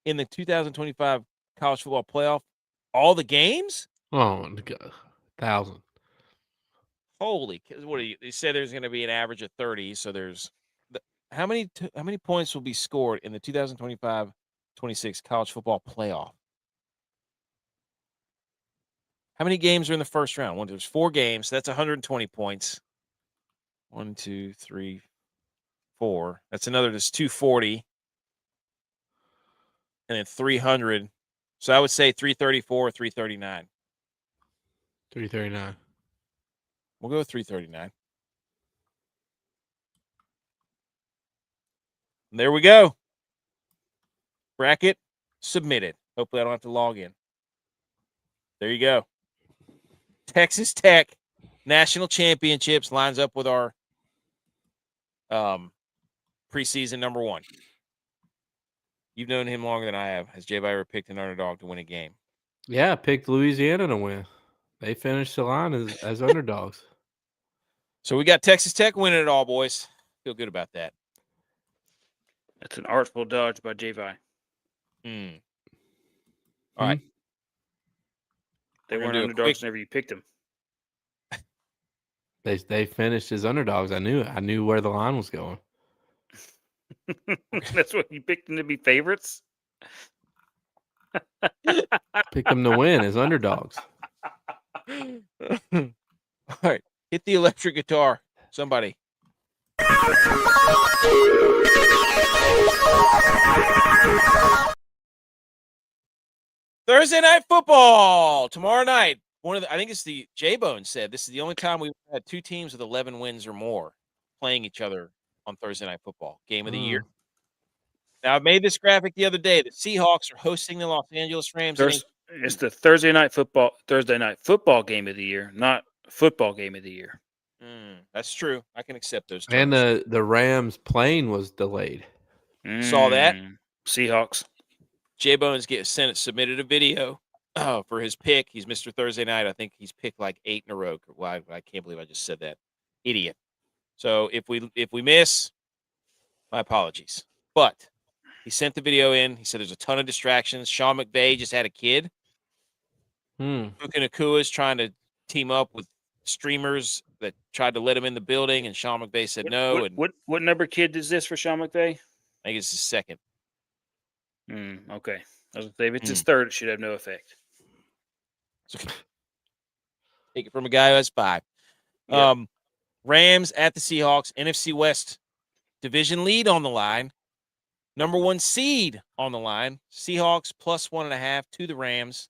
in the 2025 college football playoff? All the games? Oh, my God. 1,000. Holy, what do you say? There's going to be an average of 30. So there's how many points will be scored in the 2025-26 college football playoff? How many games are in the first round? There's 4 games. So that's 120 points. 1, 2, 3, 4. That's another. That's 240, and then 300. So I would say 334 or 339. 339. We'll go with 339. And there we go. Bracket submitted. Hopefully I don't have to log in. There you go. Texas Tech National Championships lines up with our preseason number 1. You've known him longer than I have. Has J-Bye ever picked an underdog to win a game? Yeah, I picked Louisiana to win. They finished the line as underdogs. So we got Texas Tech winning it all, boys. Feel good about that. That's an artful dodge by J-Vi. All right. They We're weren't gonna do a underdogs quick- whenever you picked them. They finished as underdogs. I knew where the line was going. That's what you picked them to be favorites? Picked them to win as underdogs. All right. Hit the electric guitar. Somebody. Thursday night football tomorrow night. I think it's the J-Bone said this is the only time we've had 2 teams with 11 wins or more playing each other on Thursday night football. Game of the year. Now I made this graphic the other day. The Seahawks are hosting the Los Angeles Rams. It's the Thursday night football game of the year, not football game of the year. That's true. I can accept those terms. And the Rams plane was delayed. Saw that. Seahawks. J-Bone's submitted a video for his pick. He's Mr. Thursday night. I think he's picked like 8 in a row. Why? I can't believe I just said that. Idiot. So if we miss, my apologies. But he sent the video in. He said there's a ton of distractions. Sean McVay just had a kid. Puka Nakua is trying to team up with streamers that tried to let him in the building, and Sean McVay said no. What number kid is this for Sean McVay? I think it's his 2nd. Okay. I was gonna say, if it's his 3rd, it should have no effect. Take it from a guy who has 5. Yep. Rams at the Seahawks. NFC West division lead on the line. Number 1 seed on the line. Seahawks plus 1.5 to the Rams.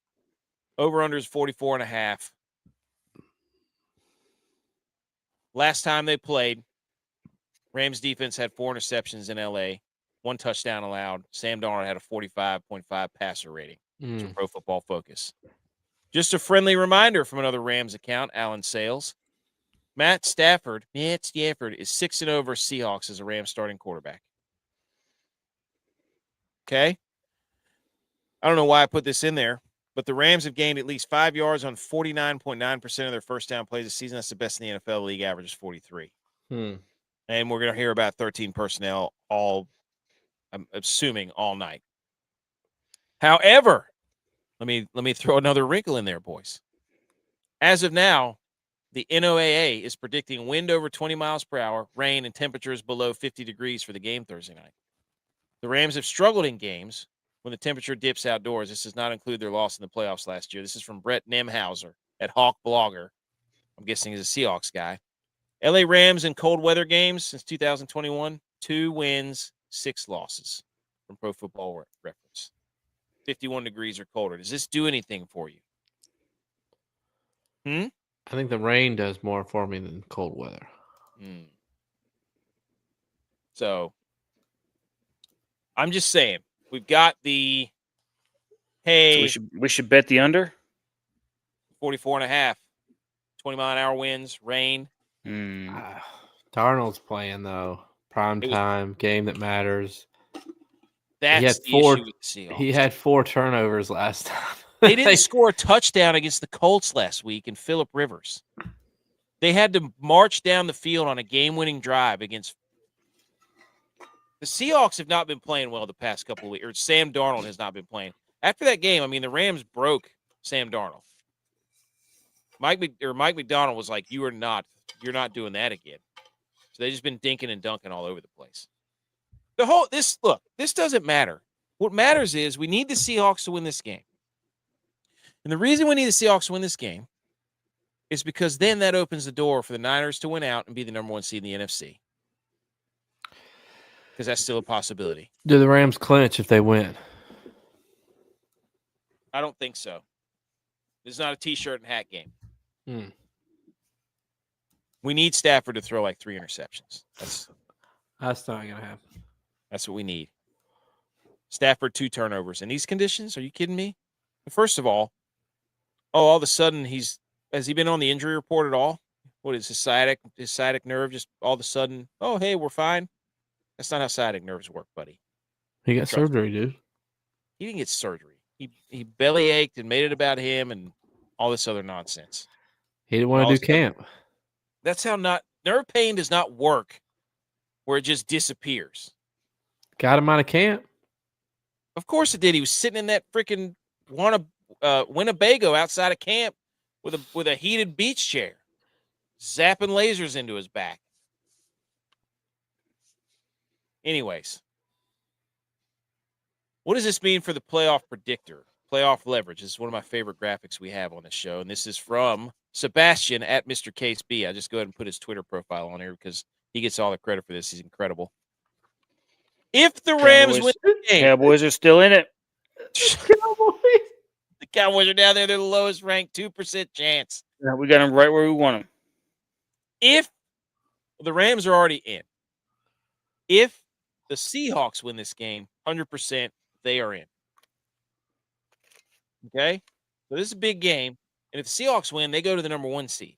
Over-under is 44.5. Last time they played, Rams defense had 4 interceptions in L.A., 1 touchdown allowed. Sam Darnold had a 45.5 passer rating. To Pro Football Focus. Just a friendly reminder from another Rams account, Alan Sales. Matt Stafford is 6-0 versus Seahawks as a Rams starting quarterback. Okay? I don't know why I put this in there, but the Rams have gained at least 5 yards on 49.9% of their first down plays this season. That's the best in the NFL. The league average is 43. And we're going to hear about 13 personnel I'm assuming all night. However, let me throw another wrinkle in there, boys. As of now, the NOAA is predicting wind over 20 miles per hour, rain, and temperatures below 50 degrees for the game Thursday night. The Rams have struggled in games when the temperature dips outdoors. This does not include their loss in the playoffs last year. This is from Brett Nemhauser at Hawk Blogger. I'm guessing he's a Seahawks guy. LA Rams in cold weather games since 2021, 2 wins, 6 losses from Pro Football Reference. 51 degrees or colder. Does this do anything for you? I think the rain does more for me than cold weather. So I'm just saying, we've got the So we should bet the under. 44.5, 20-mile-an-hour winds, rain. Darnold's playing though. Prime time game that matters. That's the issue with the Seahawks. He had 4 turnovers last time. They didn't score a touchdown against the Colts last week in Phillip Rivers. They had to march down the field on a game-winning drive against the Seahawks. Have not been playing well the past couple of weeks, or Sam Darnold has not been playing. After that game, I mean, the Rams broke Sam Darnold. Mike McDonald was like, you're not doing that again. So they've just been dinking and dunking all over the place. This doesn't matter. What matters is we need the Seahawks to win this game. And the reason we need the Seahawks to win this game is because then that opens the door for the Niners to win out and be the number 1 seed in the NFC. Because that's still a possibility. Do the Rams clinch if they win? I don't think so. It's not a T-shirt and hat game. We need Stafford to throw like 3 interceptions. That's not going to happen. That's what we need. Stafford 2 turnovers in these conditions. Are you kidding me? First of all of a sudden has he been on the injury report at all? What is his sciatic nerve just all of a sudden? Oh, hey, we're fine. That's not how sciatic nerves work, buddy. He got surgery, dude. He didn't get surgery. He belly ached and made it about him and all this other nonsense. He didn't want to do camp. That's how nerve pain does not work where it just disappears. Got him out of camp. Of course it did. He was sitting in that freaking Winnebago outside of camp with a heated beach chair, zapping lasers into his back. Anyways, what does this mean for the playoff predictor? Playoff leverage. This is one of my favorite graphics we have on this show, and this is from Sebastian at Mr. Case B. I just go ahead and put his Twitter profile on here because he gets all the credit for this. He's incredible. If the Rams win the game, Cowboys are still in it. The Cowboys are down there. They're the lowest ranked, 2% chance. Yeah, we got them right where we want them. If the Rams are already in, if the Seahawks win this game, 100% they are in. Okay? So this is a big game. And if the Seahawks win, they go to the number 1 seed.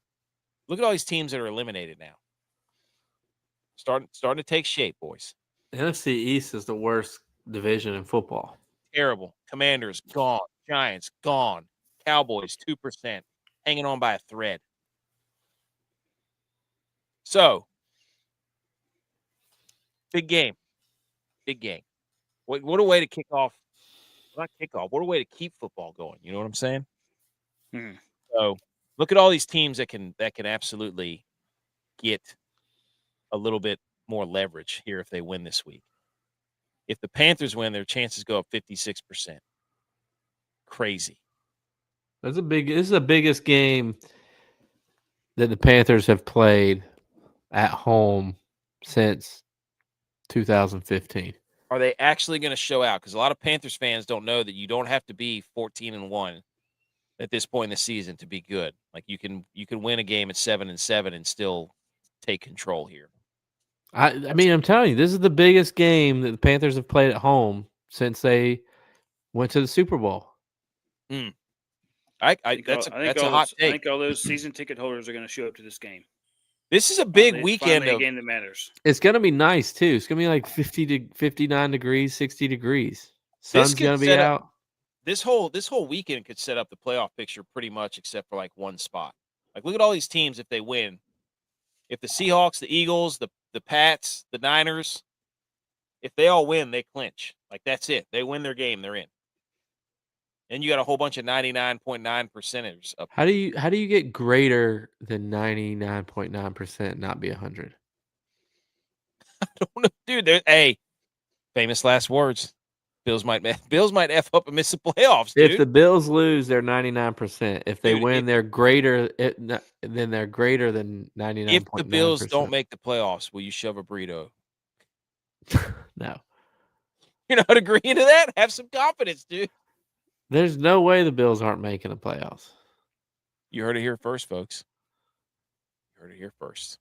Look at all these teams that are eliminated now. Starting to take shape, boys. The NFC East is the worst division in football. Terrible. Commanders, gone. Giants, gone. Cowboys, 2%. Hanging on by a thread. So, big game. Big game. What a way to kick off. Not kick off. What a way to keep football going. You know what I'm saying? So, look at all these teams that can absolutely get a little bit more leverage here if they win this week. If the Panthers win, their chances go up 56%. Crazy. This is the biggest game that the Panthers have played at home since 2015. Are they actually going to show out? Because a lot of Panthers fans don't know that you don't have to be 14-1 at this point in the season to be good. Like you can win a game at 7-7 and still take control here. I mean, I'm telling you, this is the biggest game that the Panthers have played at home since they went to the Super Bowl. That's a hot take. I think all those season ticket holders are going to show up to this game. This is a big weekend. A game that matters. It's going to be nice too. It's going to be like 50 to 59 degrees, 60 degrees. Sun's going to be out. This whole weekend could set up the playoff picture pretty much, except for like one spot. Like, look at all these teams if they win. If the Seahawks, the Eagles, the Pats, the Niners, if they all win, they clinch. Like, that's it. They win their game, they're in. And you got a whole bunch of 99.9% up. How do you get greater than 99.9%, not be 100? I don't know, dude. Hey, famous last words. Bills might F up and miss the playoffs, dude. If the Bills lose, they're 99%. If they Dude, win, they're greater. Then they're greater than 99.9%. If the Bills don't make the playoffs, will you shove a burrito? No, You're not agreeing to that? Have some confidence, dude. there's no way the Bills aren't making the playoffs. You heard it here first, folks. You heard it here first.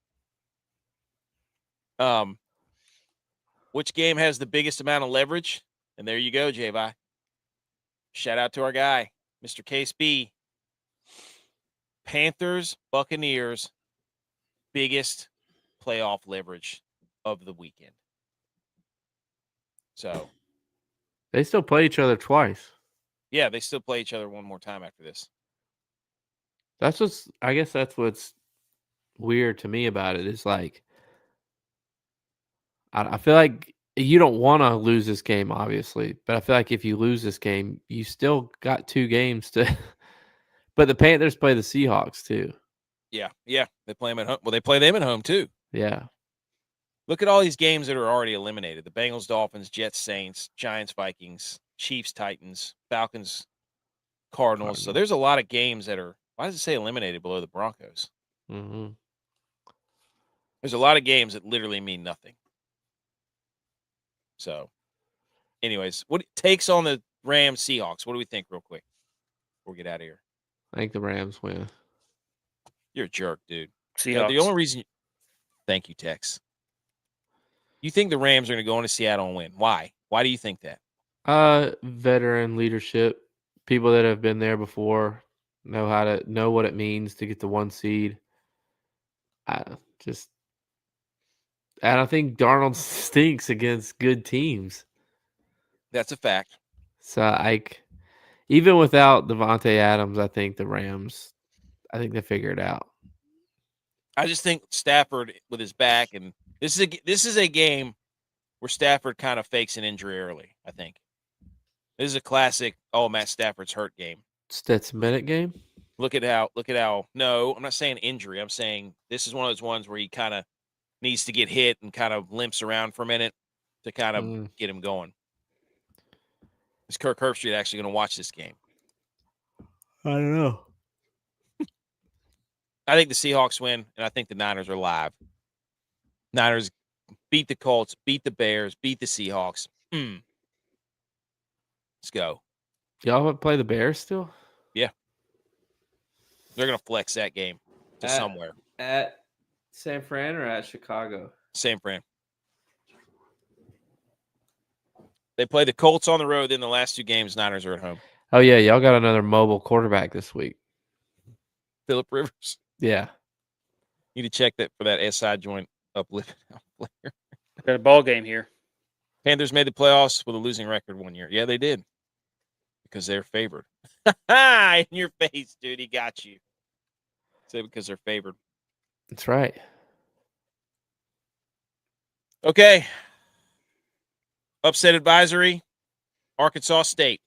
Which game has the biggest amount of leverage? And there you go, J-Vi. Shout out to our guy, Mr. KSB. Panthers, Buccaneers, biggest playoff leverage of the weekend. So They still play each other twice. yeah, they still play each other one more time after this. I guess that's what's weird to me about it is like, I feel like you don't want to lose this game, obviously, but I feel like if you lose this game, you still got 2 games to. But the Panthers play the Seahawks too. Yeah. They play them at home. Well, they play them at home too. Yeah. Look at all these games that are already eliminated. The Bengals, Dolphins, Jets, Saints, Giants, Vikings, Chiefs, Titans, Falcons, Cardinals. So there's a lot of games that are, why does it say eliminated below the Broncos? Mm-hmm. There's a lot of games that literally mean nothing. So, anyways, what takes on the Rams Seahawks? What do we think, real quick, before we get out of here? I think the Rams win. You're a jerk, dude. Seahawks. The only reason. Thank you, Tex. You think the Rams are going to go into Seattle and win? Why? Why do you think that? Veteran leadership, people that have been there before know what it means to get the 1 seed. And I think Darnold stinks against good teams. That's a fact. So even without Devontae Adams, I think the Rams, they figure it out. I just think Stafford with his back, and this is a game where Stafford kind of fakes an injury early. I think this is a classic. Oh, Matt Stafford's hurt game. Stetson Bennett game. Look at how. No, I'm not saying injury. I'm saying this is one of those ones where he kind of needs to get hit and kind of limps around for a minute to kind of get him going. Is Kirk Herbstreit actually going to watch this game? I don't know. I think the Seahawks win, and I think the Niners are live. Niners beat the Colts, beat the Bears, beat the Seahawks. Let's go. Y'all play the Bears still? Yeah. They're going to flex that game to somewhere. At San Fran or at Chicago? San Fran. They play the Colts on the road. Then the last 2 games, Niners are at home. Oh, yeah. Y'all got another mobile quarterback this week. Phillip Rivers. Yeah. Need to check that for that SI joint uplift. Got a ball game here. Panthers made the playoffs with a losing record 1 year. Yeah, they did. Because they're favored. In your face, dude. He got you. Say because they're favored. That's right. Okay. Upset advisory. Arkansas State.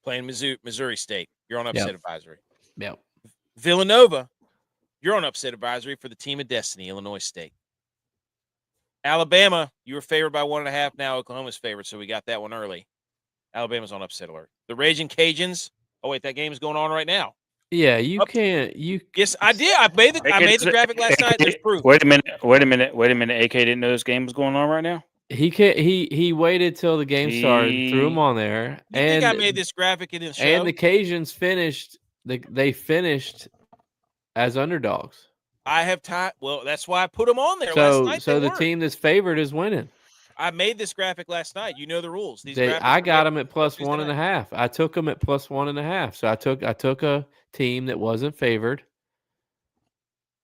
Playing Missouri State. You're on upset advisory. Yep. Villanova. You're on upset advisory for the team of destiny, Illinois State. Alabama, you were favored by 1.5. Now Oklahoma's favored, so we got that one early. Alabama's on upset alert. The Raging Cajuns. Oh, wait, that game's going on right now. Yeah, you can't. Yes, I did. I made the graphic last night. There's proof. Wait a minute. AK didn't know this game was going on right now? He can't. He waited till the game started, threw him on there. You think I made this graphic in the show? And the Cajuns finished. They finished as underdogs. I have time. Well, that's why I put them on there So, last night. so the team that's favored is winning. I made this graphic last night. You know the rules. I got them at plus 1.5. I took them at plus 1.5. So I took a team that wasn't favored,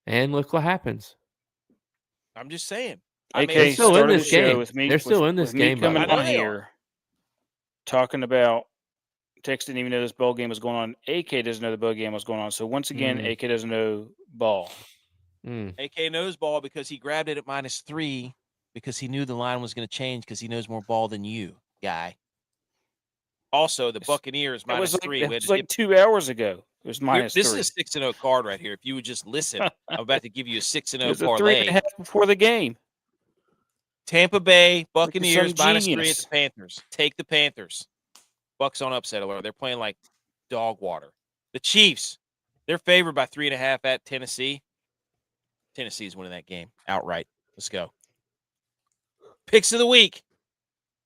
and look what happens. I'm just saying. AK still in this started the show game. with me. They're still in this with me game, by the coming way. on here, talking about. Tex didn't even know this bowl game was going on. AK doesn't know the bowl game was going on. So once again, AK doesn't know ball. AK knows ball because he grabbed it at -3 because he knew the line was going to change because he knows more ball than you, guy. Also, the Buccaneers -3. It was like 2 hours ago. It was -3. This is a 6-0 card right here. If you would just listen, I'm about to give you a 6-0 It was a parlay. 3.5 before the game. Tampa Bay some Buccaneers -3 at genius. the Panthers. Take the Panthers. Bucks on upset alert. They're playing like dog water. The Chiefs, they're favored by 3.5 at Tennessee. Tennessee's winning that game outright. Let's go. Picks of the week.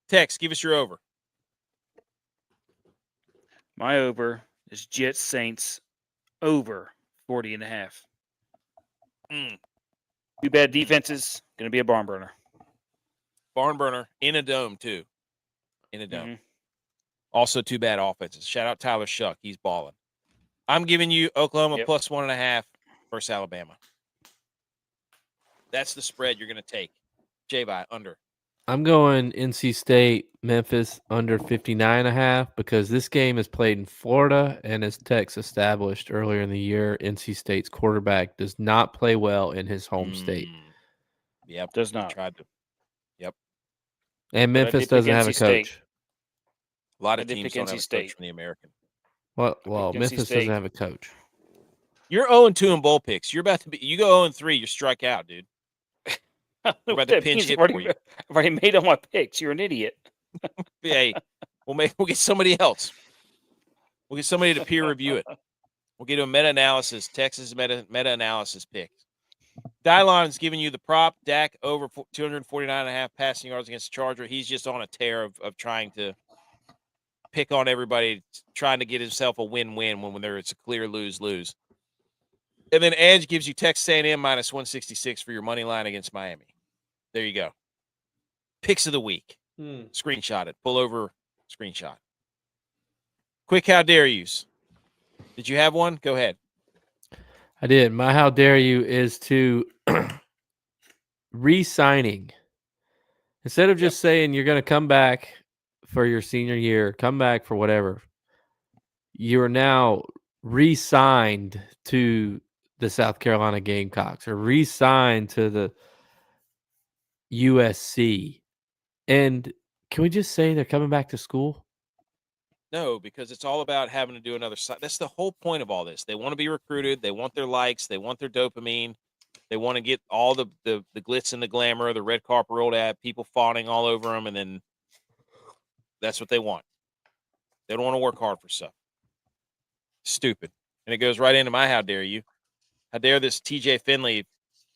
Tex, give us your over. My over is Jets Saints over 40.5. Two bad defenses. Going to be a barn burner. Barn burner in a dome, too. In a dome. Mm-hmm. Also, two bad offenses. Shout out Tyler Shuck. He's balling. I'm giving you Oklahoma plus 1.5 versus Alabama. That's the spread you're going to take. J-Bye, under. I'm going NC State, Memphis under 59.5 because this game is played in Florida, and as Tex established earlier in the year, NC State's quarterback does not play well in his home state. Yep, Does not. Tried to. Yep. And Memphis doesn't have a coach. A lot of teams don't have a coach from the American. Well, Memphis doesn't have a coach. You're 0-2 in bowl picks. You're about to be. You go 0-3, you're strike out, dude. We're about to pinch hit for you. I've already made all my picks. You're an idiot. Hey, we'll get somebody else. We'll get somebody to peer review it. We'll get a meta-analysis, Texas meta-analysis pick. Dylon's giving you the prop. Dak over 249.5 passing yards against the Charger. He's just on a tear of trying to pick on everybody, trying to get himself a win-win when it's a clear lose-lose. And then Edge gives you Texas A&M minus 166 for your money line against Miami. There you go. Picks of the week. Screenshot it. Pull over, screenshot. Quick, how dare yous? Did you have one? Go ahead. I did. My how dare you is to re-signing. Instead of just saying you're going to come back for your senior year, come back for whatever, you are now re-signed to the South Carolina Gamecocks or re-signed to the USC. And can we just say they're coming back to school? No, because it's all about having to do another side. That's the whole point of all this. They want to be recruited. They want their likes. They want their dopamine. They want to get all the glitz and the glamour, the red carpet rolled out, people fawning all over them, and then that's what they want. They don't want to work hard for stuff. Stupid. And it goes right into my how dare you. How dare this TJ Finley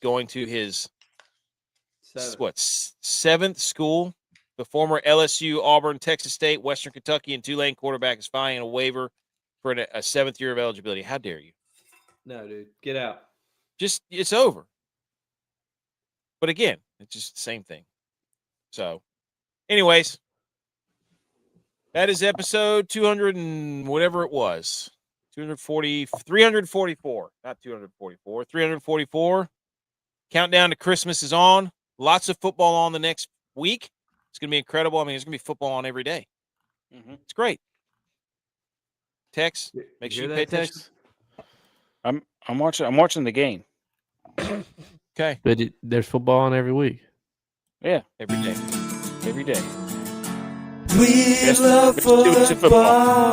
going to his seventh school? The former LSU, Auburn, Texas State, Western Kentucky, and Tulane quarterback is filing a waiver for a seventh year of eligibility. How dare you? No, dude. Get out. It's over. But again, it's just the same thing. So, anyways, that is episode 200 and whatever it was. 344. Not 244. 344. Countdown to Christmas is on. Lots of football on the next week. It's going to be incredible. I mean, there's going to be football on every day. Mm-hmm. It's great. Tex, make sure you pay attention. I'm watching the game. Okay. But there's football on every week. Yeah, every day. Every day. We love football.